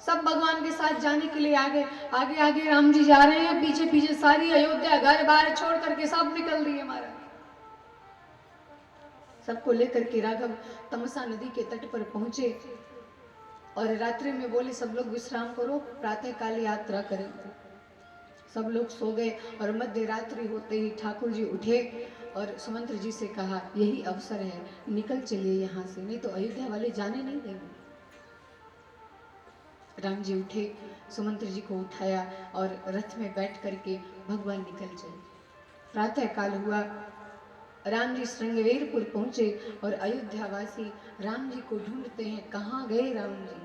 सब भगवान के साथ जाने के लिए आगे आगे आगे राम जी जा रहे हैं, पीछे पीछे सारी अयोध्या घर बार छोड़ करके सब निकल रही है। महाराज सबको लेकर के राघव तमसा नदी के तट पर पहुंचे और रात्रि में बोले सब लोग विश्राम करो, प्रातः काल यात्रा करेंगे। सब लोग सो गए और मध्य रात्रि होते ही ठाकुर जी उठे और सुमंत्र जी से कहा यही अवसर है, निकल चलिए यहाँ से, नहीं तो अयोध्या वाले जाने नहीं देंगे। राम जी उठे, सुमंत्र जी को उठाया और रथ में बैठ करके भगवान निकल चले। प्रातः काल हुआ, राम जी श्रृंगवेरपुर पहुंचे और अयोध्यावासी राम जी को ढूंढते हैं, कहाँ गए राम जी,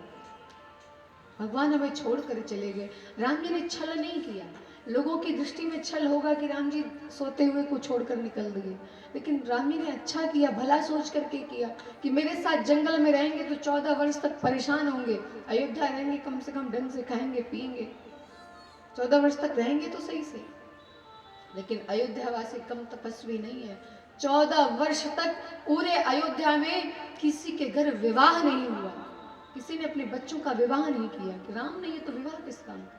भगवान हमें छोड़कर चले गए। राम जी ने छल नहीं किया। लोगों की दृष्टि में छल होगा कि राम जी सोते हुए को छोड़कर निकल दिए, लेकिन राम जी ने अच्छा किया, भला सोच करके किया कि मेरे साथ जंगल में रहेंगे तो 14 वर्ष तक परेशान होंगे, अयोध्या रहेंगे कम से कम ढंग से खाएंगे पिएंगे, 14 वर्ष तक रहेंगे तो सही से। लेकिन अयोध्यावासी कम तपस्वी नहीं है। 14 वर्ष तक पूरे अयोध्या में किसी के घर विवाह नहीं हुआ, किसी ने अपने बच्चों का विवाह नहीं किया कि राम नहीं है तो विवाह किस काम का।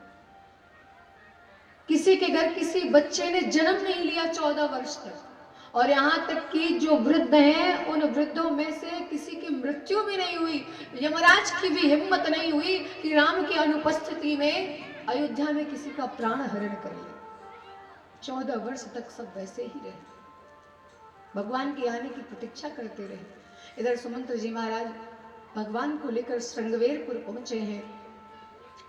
किसी के घर किसी बच्चे ने जन्म नहीं लिया 14 वर्ष तक। और यहां तक कि जो वृद्ध हैं उन वृद्धों में से किसी की मृत्यु भी नहीं हुई। यमराज की भी हिम्मत नहीं हुई कि राम की अनुपस्थिति में अयोध्या में किसी का प्राण हरण कर ले। 14 वर्ष तक सब वैसे ही रहे, भगवान के आने की प्रतीक्षा करते रहे। इधर सुमंत्र जी महाराज भगवान को लेकर श्रृंगवेरपुर पहुंचे हैं।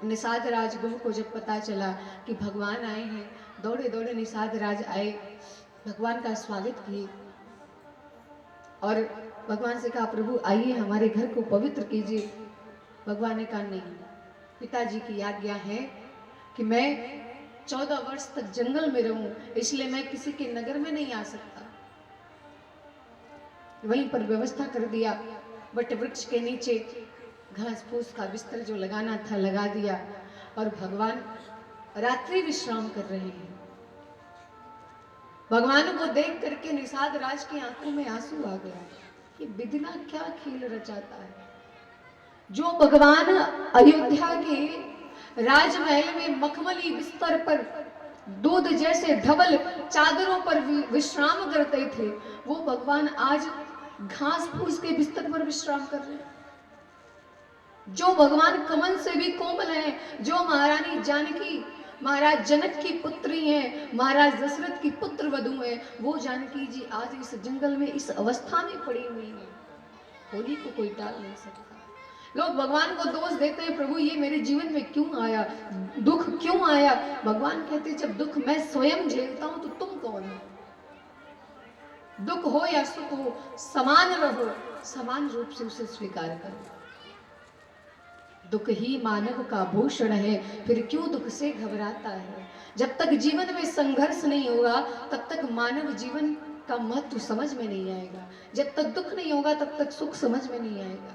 निषाद राज गुरु को जब पता चला कि भगवान आए हैं, दौड़े दौड़े निषाद राज आए, भगवान का स्वागत किए और भगवान से कहा प्रभु आइए हमारे घर को पवित्र कीजिए। भगवान ने कहा नहीं, पिताजी की आज्ञा है कि मैं 14 वर्ष तक जंगल में रहूं, इसलिए मैं किसी के नगर में नहीं आ सकता। वहीं पर व्यवस्था कर दिया, बट वृक्ष के नीचे घास फूस का बिस्तर जो लगाना था लगा दिया और भगवान रात्रि विश्राम कर रहे हैं। भगवान को देख करके निषाद राज की आंखों में आंसू आ गया। ये विधिना क्या खेल रचाता है। जो भगवान अयोध्या के राजमहल में मखमली बिस्तर पर दूध जैसे धवल चादरों पर विश्राम करते थे, वो भगवान आज घास फूस के बिस्तर पर विश्राम कर रहे हैं। जो भगवान कमल से भी कोमल हैं, जो महारानी जानकी महाराज जनक की पुत्री हैं, महाराज दशरथ की पुत्र वधू हैं, वो जानकी जी आज इस जंगल में इस अवस्था में पड़ी हुई हैं। होली को कोई टाल नहीं सकता। लोग भगवान को दोष देते हैं, प्रभु ये मेरे जीवन में क्यों आया, दुख क्यों आया। भगवान कहते जब दुख मैं स्वयं झेलता हूं तो तुम कौन हो। दुख हो या सुख हो समान रहो, समान रूप से उसे स्वीकार करो। दुख ही मानव का भूषण है, फिर क्यों दुख से घबराता है। जब तक जीवन में संघर्ष नहीं होगा तब तक मानव जीवन का महत्व समझ में नहीं आएगा। जब तक दुख नहीं होगा तब तक सुख समझ में नहीं आएगा।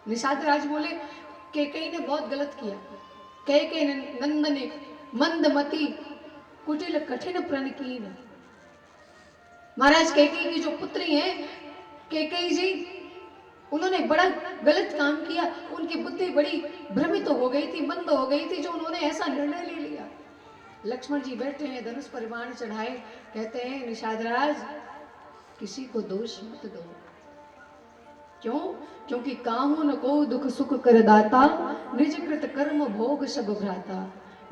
निषाद राज बोले केकई ने बहुत गलत किया। कैके नंदने मंदमती कुटिल कठिन प्रण कीन। महाराज कैकेयी की जो पुत्री हैं कैकेयी जी, उन्होंने बड़ा गलत काम किया। उनकी बुद्धि बड़ी भ्रमित हो गई थी, मंद हो गई थी, जो उन्होंने ऐसा निर्णय ले लिया। लक्ष्मण जी बैठे हैं, धनुष पर बाण चढ़ाए, कहते हैं निषादराज किसी को दोष मत दो। क्यों? क्योंकि काहू न को दुख सुख कर दाता, निज कृत कर्म भोग सब भ्राता।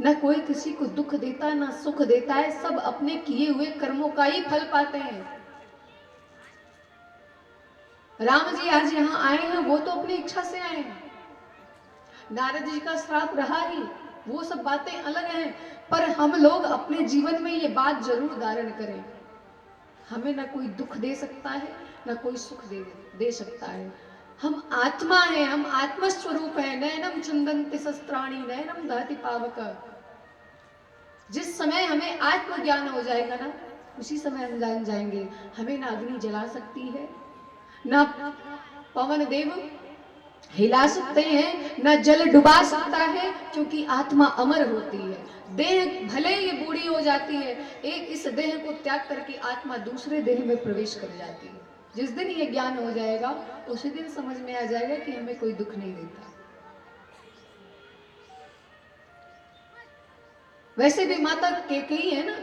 न कोई किसी को दुख देता ना सुख देता है, सब अपने किए हुए कर्मों का ही फल पाते हैं। राम जी आज यहाँ आए हैं, वो तो अपनी इच्छा से आए हैं। नारद जी का श्राप रहा ही, वो सब बातें अलग हैं, पर हम लोग अपने जीवन में ये बात जरूर धारण करें, हमें ना कोई दुख दे सकता है ना कोई सुख दे सकता है। हम आत्मा है, हम आत्म स्वरूप है। नैनम छंदन्ति शस्त्राणि नैनम दहति पावक। जिस समय हमें आत्मज्ञान हो जाएगा ना, उसी समय हम जान जाएंगे हमें ना अग्नि जला सकती है, ना पवन देव हिला सकते हैं, ना जल डुबा सकता है, क्योंकि आत्मा अमर होती है। देह भले ये बूढ़ी हो जाती है, एक इस देह को त्याग करके आत्मा दूसरे देह में प्रवेश कर जाती है। जिस दिन ये ज्ञान हो जाएगा उसी दिन समझ में आ जाएगा कि हमें कोई दुख नहीं देता। वैसे भी माता कैकेयी है ना,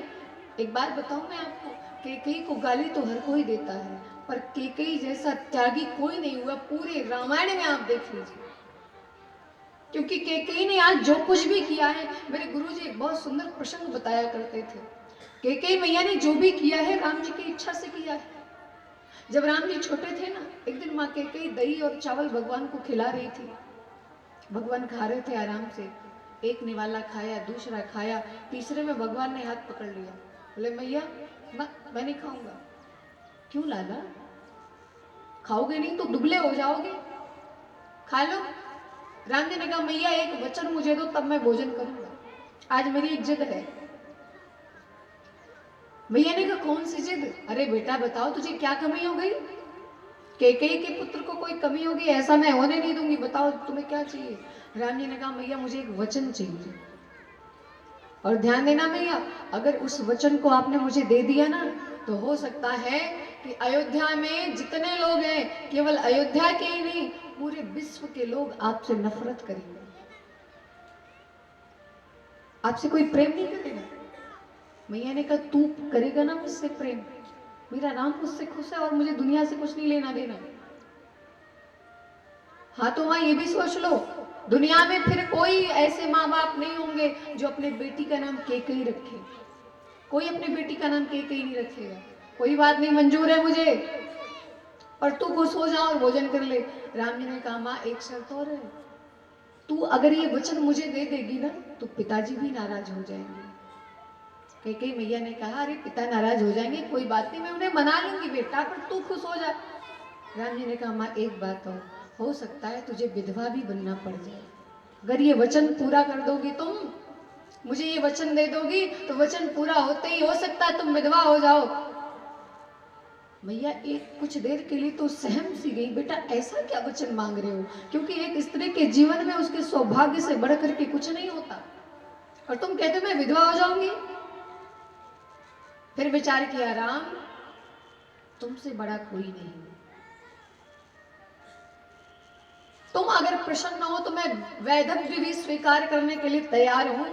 एक बात बताऊं मैं आपको, कैकेयी को गाली तो हर कोई देता है, पर कैकेयी जैसा त्यागी कोई नहीं हुआ पूरे रामायण में, आप देख लीजिए। क्योंकि कैकेयी ने आज जो कुछ भी किया है, मेरे गुरुजी एक बहुत सुंदर प्रसंग बताया करते थे। कैकेयी मैया ने जो भी किया है राम जी की इच्छा से किया है। जब राम जी छोटे थे ना, एक दिन माँ कैकेयी दही और चावल भगवान को खिला रही थी। भगवान खा रहे थे आराम से, एक निवाला खाया, दूसरा खाया, तीसरे में भगवान ने हाथ पकड़ लिया। बोले मैया मैं नहीं खाऊंगा। क्यों लाला? खाओगे नहीं तो दुबले हो जाओगे, खा लो। राम जी ने कहा मैया एक वचन मुझे दो तब मैं भोजन करूंगा, आज मेरी एक जिद है। मैया ने कहा कौन सी जिद? अरे बेटा बताओ तुझे क्या कमी हो गई? कैकेयी के पुत्र को कोई कमी होगी ऐसा मैं होने नहीं दूंगी, बताओ तुम्हें क्या चाहिए? राम जी ने कहा मैया मुझे एक वचन चाहिए। और ध्यान देना मैया, अगर उस वचन को आपने मुझे दे दिया ना, तो हो सकता है कि अयोध्या में जितने लोग हैं, केवल अयोध्या के ही नहीं पूरे विश्व के लोग आपसे नफरत करेंगे, आपसे कोई प्रेम नहीं करेगा। मैया ने कहा तू करेगा ना मुझसे प्रेम, मेरा राम मुझसे खुश है और मुझे दुनिया से कुछ नहीं लेना देना। हाँ तो वहां ये भी सोच लो, दुनिया में फिर कोई ऐसे माँ बाप नहीं होंगे जो अपने बेटी का नाम कैकेयी रखे। कोई अपनी बेटी का नाम कैकेयी नहीं रखेगा। कोई बात नहीं, मंजूर है मुझे, और तू खुश हो जा और भोजन कर ले। राम जी ने कहा माँ एक शर्त और है, तू अगर ये वचन मुझे दे देगी ना तो पिताजी भी नाराज हो जाएंगे। कैकेयी मैया ने कहा अरे पिता नाराज हो जाएंगे, कोई बात नहीं, मैं उन्हें मना लूंगी बेटा, पर तू खुश हो जा। राम जी ने कहा माँ एक बात और, हो सकता है तुझे विधवा भी बनना पड़ जाए। अगर ये वचन पूरा कर दोगी तुम, मुझे ये वचन दे दोगी, तो वचन पूरा होते ही हो सकता है तुम विधवा हो जाओ। मैया एक कुछ देर के लिए तो सहम सी गई, बेटा ऐसा क्या वचन मांग रहे हो? क्योंकि एक स्त्री के जीवन में उसके सौभाग्य से बढ़कर के कुछ नहीं होता, और तुम कहते हो मैं विधवा हो जाऊंगी। फिर विचार किया, राम तुमसे बड़ा कोई नहीं, तुम अगर प्रसन्न हो तो मैं वैधव्य भी स्वीकार करने के लिए तैयार हूं।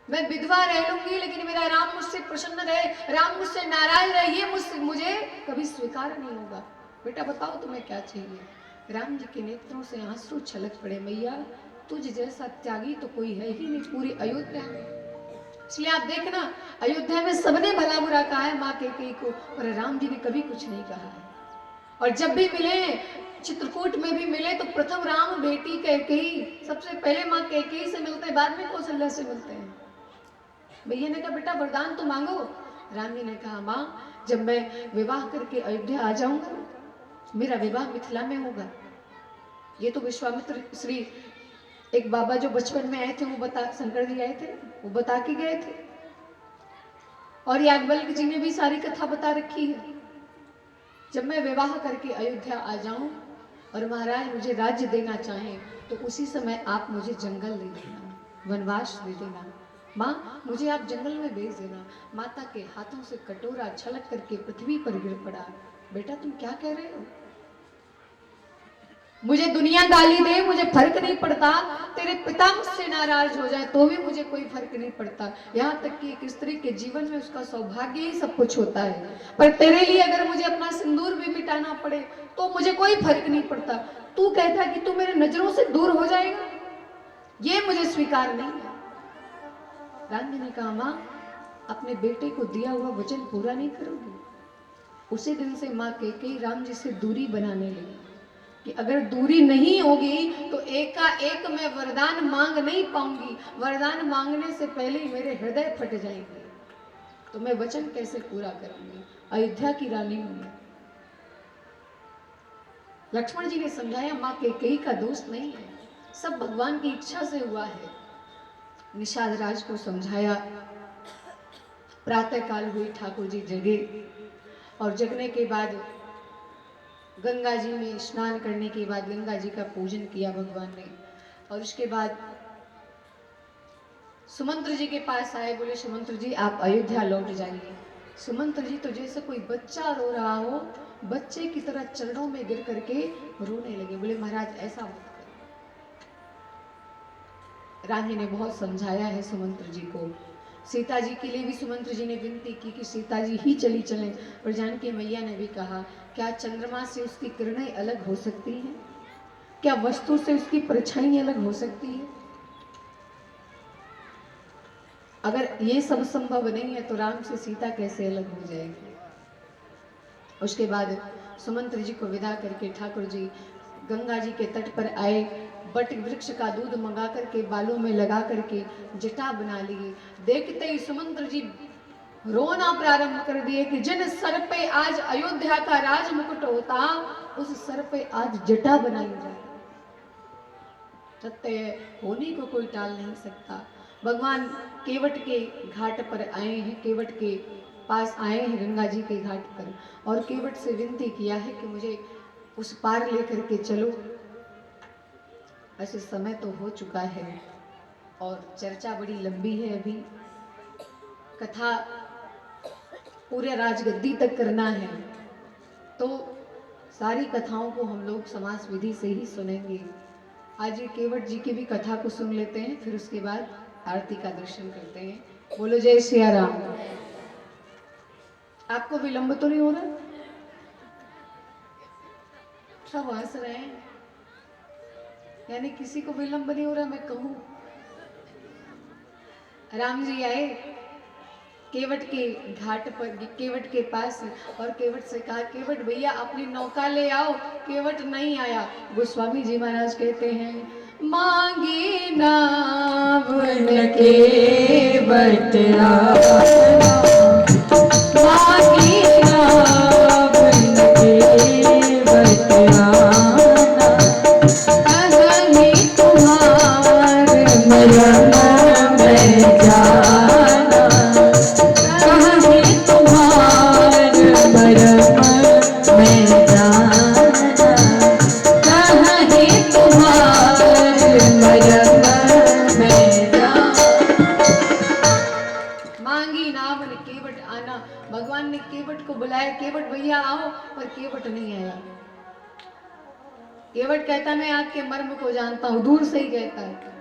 मैं विधवा रह लूंगी लेकिन मेरा राम मुझसे प्रसन्न रहे, राम मुझसे नाराज रहे, ये मुझे कभी स्वीकार नहीं होगा। बेटा बताओ तुम्हें क्या चाहिए? राम जी के नेत्रों से आंसू छलक पड़े, मैया तुझ जैसा त्यागी तो कोई है ही नहीं पूरी अयोध्या में। इसलिए आप देखना अयोध्या में सबने भला बुरा कहा है माँ कैकेयी को, पर राम जी ने कभी कुछ नहीं कहा है। और जब भी मिले, चित्रकूट में भी मिले, तो प्रथम राम बेटी कैकेयी, सबसे पहले माँ कैकेयी से मिलते हैं, बाद में कौशल्या से मिलते हैं। भैया ने कहा बेटा वरदान तो मांगो। राम जी ने कहा माँ जब मैं विवाह करके अयोध्या आ जाऊंगा, मेरा विवाह मिथिला में होगा। ये तो विश्वामित्र श्री एक बाबा जो बचपन में आए थे, वो बता, शंकर जी आए थे, वो बता के गए थे, और याज्ञवल्क्य जी ने भी सारी कथा बता रखी है। जब मैं विवाह करके अयोध्या आ जाऊं और महाराज मुझे राज्य देना चाहें, तो उसी समय आप मुझे जंगल ले देना। वनवास दे देना, माँ मुझे आप जंगल में भेज देना। माता के हाथों से कटोरा छलक करके पृथ्वी पर गिर पड़ा। बेटा तुम क्या कह रहे हो? मुझे दुनिया गाली दे मुझे फर्क नहीं पड़ता, तेरे पिता मुझसे नाराज हो जाए तो भी मुझे कोई फर्क नहीं पड़ता। यहाँ तक कि एक स्त्री के जीवन में उसका सौभाग्य ही सब कुछ होता है, पर तेरे लिए अगर मुझे अपना सिंदूर भी मिटाना पड़े तो मुझे कोई फर्क नहीं पड़ता। तू कहता कि तू मेरे नजरों से दूर हो जाएगा, ये मुझे स्वीकार नहीं है। राम जी ने कहा, माँ अपने बेटे को दिया हुआ वचन पूरा नहीं करोगे? उसी दिन से माँ कैकेयी राम जी से दूरी बनाने लगी कि अगर दूरी नहीं होगी तो एकाएक मैं वरदान मांग नहीं पाऊंगी, वरदान मांगने से पहले ही मेरे हृदय फट जाएंगे, तो मैं वचन कैसे पूरा करूंगी? अयोध्या की रानी हूं। लक्ष्मण जी ने समझाया, माँ कैकेयी का दोष नहीं है, सब भगवान की इच्छा से हुआ है। निषाद राज को समझाया। प्रातः काल हुई, ठाकुर जी जगे और जगने के बाद गंगा जी में स्नान करने के बाद गंगा जी का पूजन किया भगवान ने, और उसके बाद सुमंत्र जी के पास आए। बोले, सुमंत्र जी आप अयोध्या लौट जाइए। सुमंत्र जी तो जैसे कोई बच्चा रो रहा हो, बच्चे की तरह चरणों में गिर करके रोने लगे। बोले, महाराज ऐसा मत करो। रानी ने बहुत समझाया है सुमंत्र जी को। सीता जी के लिए भी सुमंत्र जी ने विनती की कि सीता जी ही चली चलें, और जानकी मैया ने भी कहा, क्या चंद्रमा से उसकी किरणें अलग हो सकती हैं? क्या वस्तु से उसकी परछाई अलग हो सकती है? अगर ये सब संभव नहीं है तो राम से सीता कैसे अलग हो जाएगी? उसके बाद सुमंत्र जी को विदा करके ठाकुर जी गंगा जी के तट पर आए। बट वृक्ष का दूध मंगा करके बालों में लगा करके जटा बना लिए। देखते ही सुमंत्र जी रोना प्रारंभ कर दिए कि जिन सर पे आज अयोध्या का राज मुकुट होता, उस सर पे आज जटा बनाई जाए। सत्य होने को कोई टाल नहीं सकता। भगवान केवट के घाट पर आए हैं, केवट के पास आए हैं गंगा जी के घाट पर, और केवट से विनती किया है कि मुझे उस पार लेकर के चलो। ऐसे समय तो हो चुका है और चर्चा बड़ी लंबी है, अभी कथा पूरे राजगद्दी तक करना है, तो सारी कथाओं को हम लोग समास विधि से ही सुनेंगे। आज ये केवट जी की भी कथा को सुन लेते हैं, फिर उसके बाद आरती का दर्शन करते हैं। बोलो जय सिया राम। आपको विलंब तो नहीं हो रहा? सब हंस रहे हैं, यानी किसी को विलंब नहीं हो रहा। मैं कहूं, राम जी आए केवट के घाट पर, केवट के पास, और केवट से कहा, केवट भैया अपनी नौका ले आओ। केवट नहीं आया। गोस्वामी जी महाराज कहते हैं, मांगी नाव केवट आया, मांगी नाव केवट आया, कहीं तुम्हार मरम में जाना, कहीं तुम्हार मरम में जाना, कहीं तुम्हार मरम में जाना। मांगी नाव ने केवट आना। भगवान ने केवट को बुलाया, केवट भैया आओ, पर केवट नहीं आया। केवट कहता, मैं आपके मर्म को जानता हूं, दूर से ही कहता है।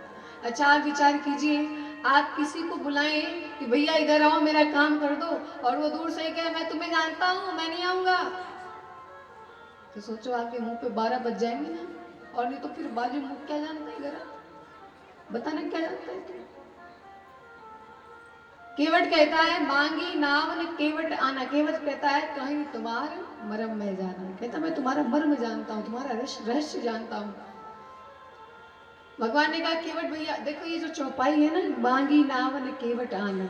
अच्छा आप विचार कीजिए, आप किसी को बुलाएं कि भैया इधर आओ मेरा काम कर दो, और वो दूर से ही कहे मैं तुम्हें जानता हूं, मैं नहीं आऊंगा, तो सोचो आपके मुंह पे 12 बज जाएंगे ना। और नहीं तो फिर बाजू मुंह क्या जानता है, जरा बताना क्या जानता है तुम? केवट कहता है, मांगी नाव ने केवट आना। केवट कहता है, कहीं तुम्हारे मर्म में जाना। कहता मैं तुम्हारा मर्म जानता हूं, तुम्हारा रहस्य जानता हूं। भगवान ने कहा, केवट भैया देखो, ये जो चौपाई है ना, मांगी नाव ने केवट आना,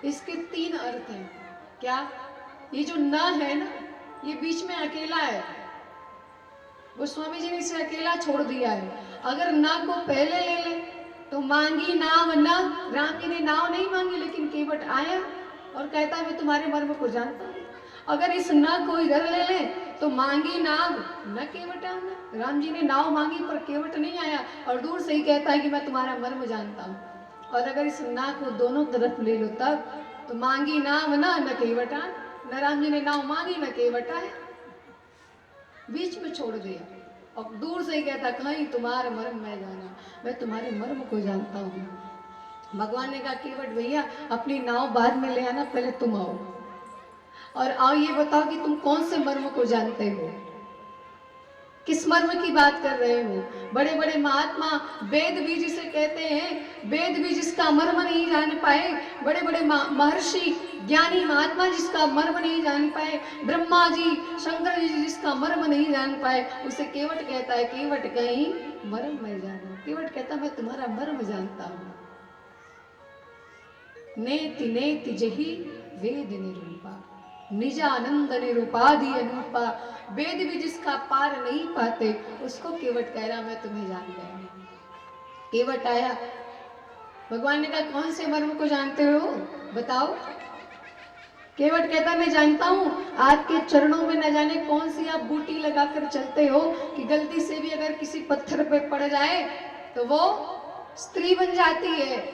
इसके 3 अर्थ हैं। क्या? ये जो न है ना, ये बीच में अकेला है। गोस्वामी जी ने इसे अकेला छोड़ दिया है। अगर न को पहले ले ले तो मांगी नाव न, राम जी ने नाव नहीं मांगी, लेकिन केवट आया और कहता मैं तुम्हारे मर्म को जानता हूं। अगर इस न को इधर ले ले तो मांगी नाव न केवट आना। राम जी ने नाव मांगी पर केवट नहीं आया, और दूर से ही कहता है कि मैं तुम्हारा मर्म जानता हूं। और अगर इस नाक को दोनों तरफ ले लो तब तो मांगी नाव ना न केवटा, न राम जी ने नाव मांगी न केवटा है, बीच में छोड़ दिया। और दूर से ही कहता कहीं तुम्हारा मर्म मैं जाना, मैं तुम्हारे मर्म को जानता हूँ। भगवान ने कहा केवट भैया अपनी नाव बाद में ले आना, पहले तुम आओ और आओ ये बताओ कि तुम कौन से मर्म को जानते हो, किस मर्म की बात कर रहे हो। बड़े बड़े महात्मा वेद भी जिसे कहते हैं, वेद भी जिसका मर्म नहीं जान पाए, बड़े बड़े महर्षि ज्ञानी महात्मा जिसका मर्म नहीं जान पाए, ब्रह्मा जी शंकर जी जिसका मर्म नहीं जान पाए, उसे केवट कहता है केवट कहीं मर्म मैं जाना। केवट कहता मैं तुम्हारा मर्म जानता हूं। नेति नेति जही वेद निरूपा, निजानंद निरूपाधि अनुपा। वेद भी जिसका पार नहीं पाते उसको केवट कह रहा मैं तुम्हें जान गया। केवट आया, भगवान ने कहा कौन से मर्म को जानते हो बताओ। केवट कहता मैं जानता हूं आपके चरणों में न जाने कौन सी आप बूटी लगाकर चलते हो कि गलती से भी अगर किसी पत्थर पे पड़ जाए तो वो स्त्री बन जाती है।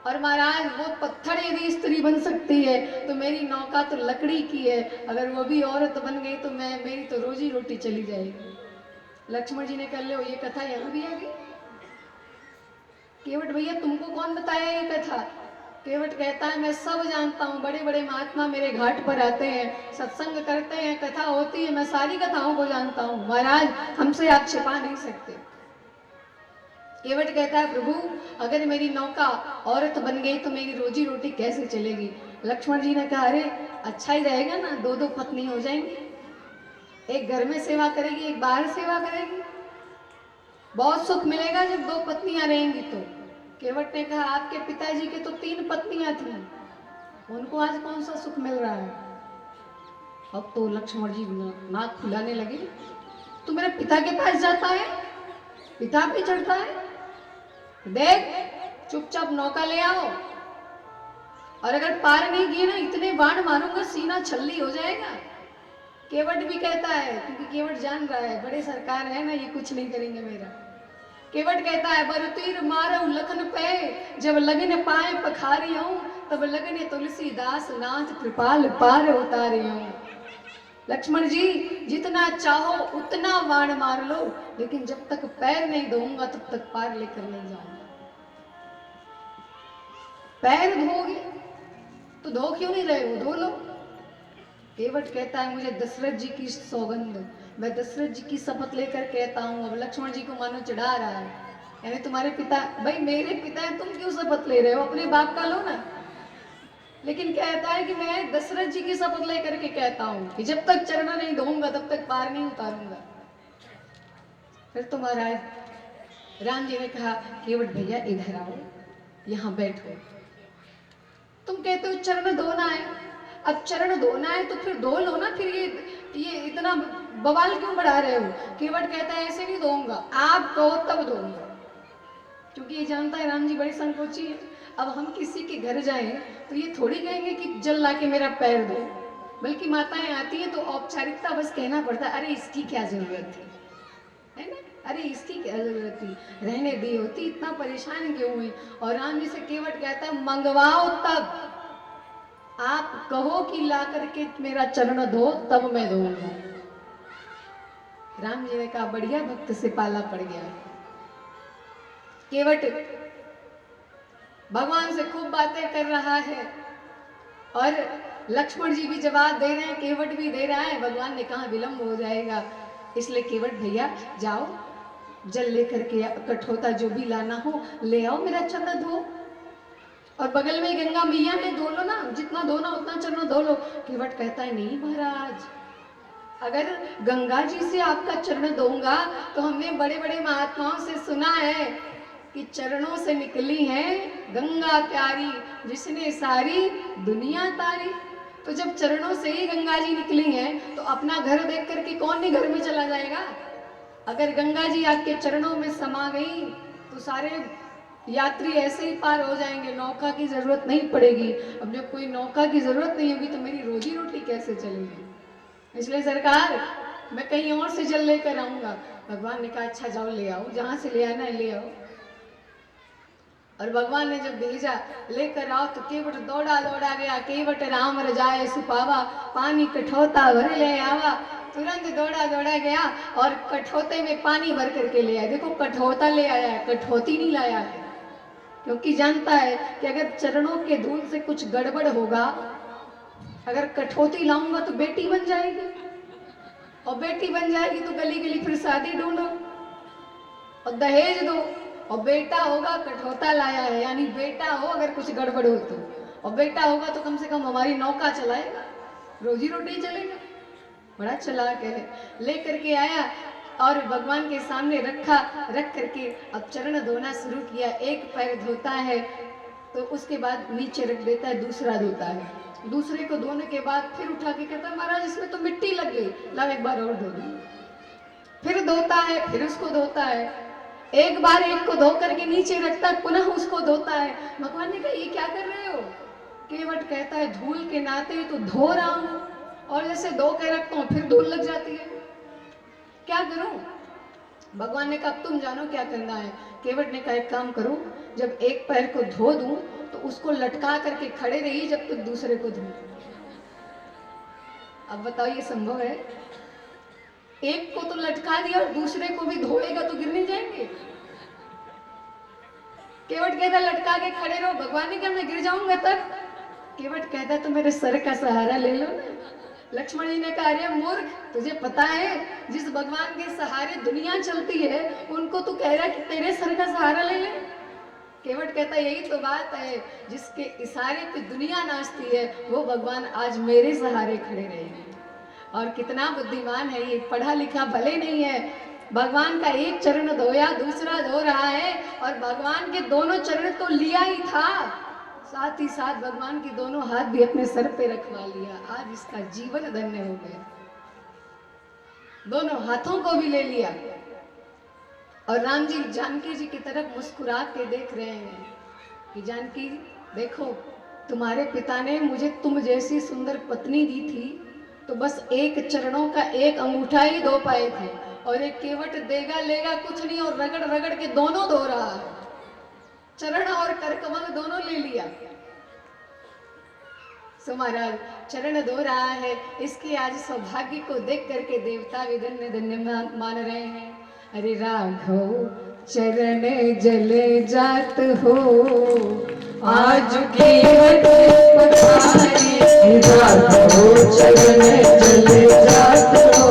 और महाराज वो पत्थर यदि स्त्री बन सकती है तो मेरी नौका तो लकड़ी की है, अगर वो भी औरत बन गई तो मेरी तो रोजी रोटी चली जाएगी। लक्ष्मण जी ने कह लो ये कथा यहाँ भी आ गई। केवट भैया तुमको कौन बताया ये कथा। केवट कहता है मैं सब जानता हूँ, बड़े बड़े महात्मा मेरे घाट पर आते हैं, सत्संग करते हैं, कथा होती है, मैं सारी कथाओं को जानता हूँ महाराज, हमसे आप छिपा नहीं सकते। केवट कहता है प्रभु अगर मेरी नौका औरत बन गई तो मेरी रोजी रोटी कैसे चलेगी। लक्ष्मण जी ने कहा अरे अच्छा ही रहेगा ना, दो दो पत्नी हो जाएंगी, एक घर में सेवा करेगी एक बाहर सेवा करेगी, बहुत सुख मिलेगा जब दो पत्नियां रहेंगी तो। केवट ने कहा आपके पिताजी के तो 3 पत्नियां थी, उनको आज कौन सा सुख मिल रहा है। अब तो लक्ष्मण जी नाक खुलाने लगे, तू मेरे पिता के पास जाता है, पिता पे चढ़ता है, देख चुपचाप नौका ले आओ, और अगर पार नहीं किए ना इतने बाण मारूंगा सीना छल्ली हो जाएगा। केवट भी कहता है क्योंकि केवट जान रहा है बड़े सरकार है ना, ये कुछ नहीं करेंगे मेरा। केवट कहता है बरतीर मारो लखन पे, जब लगन पाए पखारी हूं, तब लगन तुलसीदास नाथ कृपाल पार उतारी हूं। लक्ष्मण जी जितना चाहो उतना बाण मार लो, लेकिन जब तक पैर नहीं धोऊंगा तब तक पार लेकर नहीं जाऊंगा। पैर धोगे तो धो क्यों नहीं रहे हो, धो लो। केवट कहता है मुझे दशरथ जी की सौगंध, मैं दशरथ जी की शपथ लेकर कहता हूँ। अब लक्ष्मण जी को मानो चढ़ा रहा है, यानी तुम्हारे पिता, भाई मेरे पिता है तुम क्यों शपथ ले रहे हो, अपने बाप का लो ना। लेकिन कहता है कि मैं दशरथ जी की शपथ लेकर के कहता हूँ कि जब तक चरण नहीं धोऊंगा तब तक पार नहीं उतारूंगा। फिर तो महाराज राम जी ने कहा केवट भैया इधर आओ, यहाँ बैठो। तुम कहते हो चरण धोना है, अब चरण धोना है तो फिर धो लो ना, फिर ये इतना बवाल क्यों बढ़ा रहे हो। केवट कहता है ऐसे नहीं धोऊंगा, आप कहो तब धोऊंगा, क्योंकि ये जानता है राम जी बड़े संकोची है। अब हम किसी के घर जाएं तो ये थोड़ी कहेंगे कि जल ला के मेरा पैर दो, बल्कि माताएं आती हैं तो औपचारिकता बस कहना पड़ता है, अरे इसकी क्या जरूरत थी, है ना, अरे इसकी क्या जरूरत थी, रहने दी होती, इतना परेशान क्यों हुई। और राम जी से केवट कहता है मंगवाओ तब, आप कहो कि ला करके मेरा चरण धो तब मैं धोऊंगा। राम जी ने कहा बढ़िया भक्त से पाला पड़ गया। केवट भगवान से खूब बातें कर रहा है और लक्ष्मण जी भी जवाब दे रहे हैं, केवट भी दे रहा है। भगवान ने कहा विलंब हो जाएगा, इसलिए केवट भैया जाओ जल लेकर के कठोता जो भी लाना हो ले आओ, मेरा चरण धो। और बगल में गंगा मैया है, धो लो ना, जितना धोना उतना चरण धो लो। केवट कहता है नहीं महाराज, अगर गंगा जी से आपका चरण धोऊंगा तो हमने बड़े बड़े महात्माओं से सुना है कि चरणों से निकली है गंगा प्यारी, जिसने सारी दुनिया तारी। तो जब चरणों से ही गंगा जी निकली हैं तो अपना घर देख करके कौन नहीं घर में चला जाएगा। अगर गंगा जी आपके चरणों में समा गई तो सारे यात्री ऐसे ही पार हो जाएंगे, नौका की जरूरत नहीं पड़ेगी। अब जब कोई नौका की जरूरत नहीं होगी तो मेरी रोजी रोटी कैसे चलेगी। इसलिए सरकार मैं कहीं और से जल लेकर आऊंगा। भगवान ने कहा अच्छा जाओ ले आओ, जहां से ले आना है ले आओ। और भगवान ने जब भेजा लेकर आओ तो केवट दौड़ा दौड़ा गया, केवट राम रजाए सुपावा, पानी कठौता भर ले आवा। तुरंत दौड़ा दौड़ा गया और कठौते में पानी भर करके ले आया। देखो कठौता ले आया है, कठौती नहीं लाया है, क्योंकि जानता है कि अगर चरणों के धूल से कुछ गड़बड़ होगा, अगर कठौती लाऊंगा तो बेटी बन जाएगी, और बेटी बन जाएगी तो गली गली फिर शादी ढूंढो और दहेज दो, और बेटा होगा कठौता लाया है, यानी बेटा हो अगर कुछ गड़बड़ हो तो, और बेटा होगा तो कम से कम हमारी नौका चलाएगा, रोजी रोटी चलेगा। बड़ा चालाक है। लेकर के आया और भगवान के सामने रखा, रख करके अब चरण धोना शुरू किया। एक पैर धोता है तो उसके बाद नीचे रख देता है, दूसरा धोता है, दूसरे को धोने के बाद फिर उठा के कहता है महाराज इसमें तो मिट्टी लग गई, लाओ एक बार और धो दूं। फिर धोता है, फिर उसको धोता है, एक बार एक को धो करके नीचे रखता है, पुनः उसको धोता है। भगवान ने कहा ये क्या कर रहे हो? केवट कहता है धूल के नाते तो धो रहा हूं, और जैसे धो के रखता हूं फिर धूल लग जाती है, क्या करूं? भगवान ने कहा तुम जानो क्या करना है। केवट ने कहा एक काम करो, जब एक पैर को धो दूं तो उसको लटका करके खड़े रहिए जब तक दूसरे को धो। अब बताओ ये संभव है? एक को तो लटका दिया और दूसरे को भी धोएगा तो गिर नहीं जाएंगे? केवट कहता लटका के खड़े रहो। भगवान ने कहा मैं गिर जाऊंगा तब? केवट कहता तो मेरे सर का सहारा ले लो ना। लक्ष्मण जी ने कहा अरे मूर्ख, तुझे पता है जिस भगवान के सहारे दुनिया चलती है उनको तू कह रहा है कि तेरे सर का सहारा ले ले? केवट कहता यही तो बात है, जिसके इशारे पे दुनिया नाचती है वो भगवान आज मेरे सहारे खड़े रहेंगे। और कितना बुद्धिमान है ये, पढ़ा लिखा भले नहीं है, भगवान का एक चरण धोया दूसरा धो रहा है, और भगवान के दोनों चरण तो लिया ही था, साथ ही साथ भगवान के दोनों हाथ भी अपने सर पे रखवा लिया। आज इसका जीवन धन्य हो गया, दोनों हाथों को भी ले लिया। और राम जी जानकी जी की तरफ मुस्कुरा के देख रहे हैं कि जानकी देखो तुम्हारे पिता ने मुझे तुम जैसी सुंदर पत्नी दी थी तो बस एक चरणों का एक अंगूठा ही धो पाए थे, और एक केवट देगा लेगा कुछ नहीं और रगड़ रगड़ के दोनों धो रहा है, चरण और करकमल दोनों ले लिया। सो महाराज चरण धो रहा है, इसके आज सौभाग्य को देख करके देवता भी धन्य धन्य मान रहे हैं। अरे राघव चरण जले जात हो आज केवट पधारे, राघव चरण जले जात हो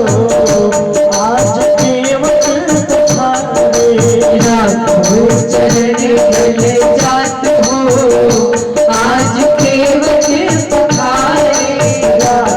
आज केवट पधारे, राघव चरण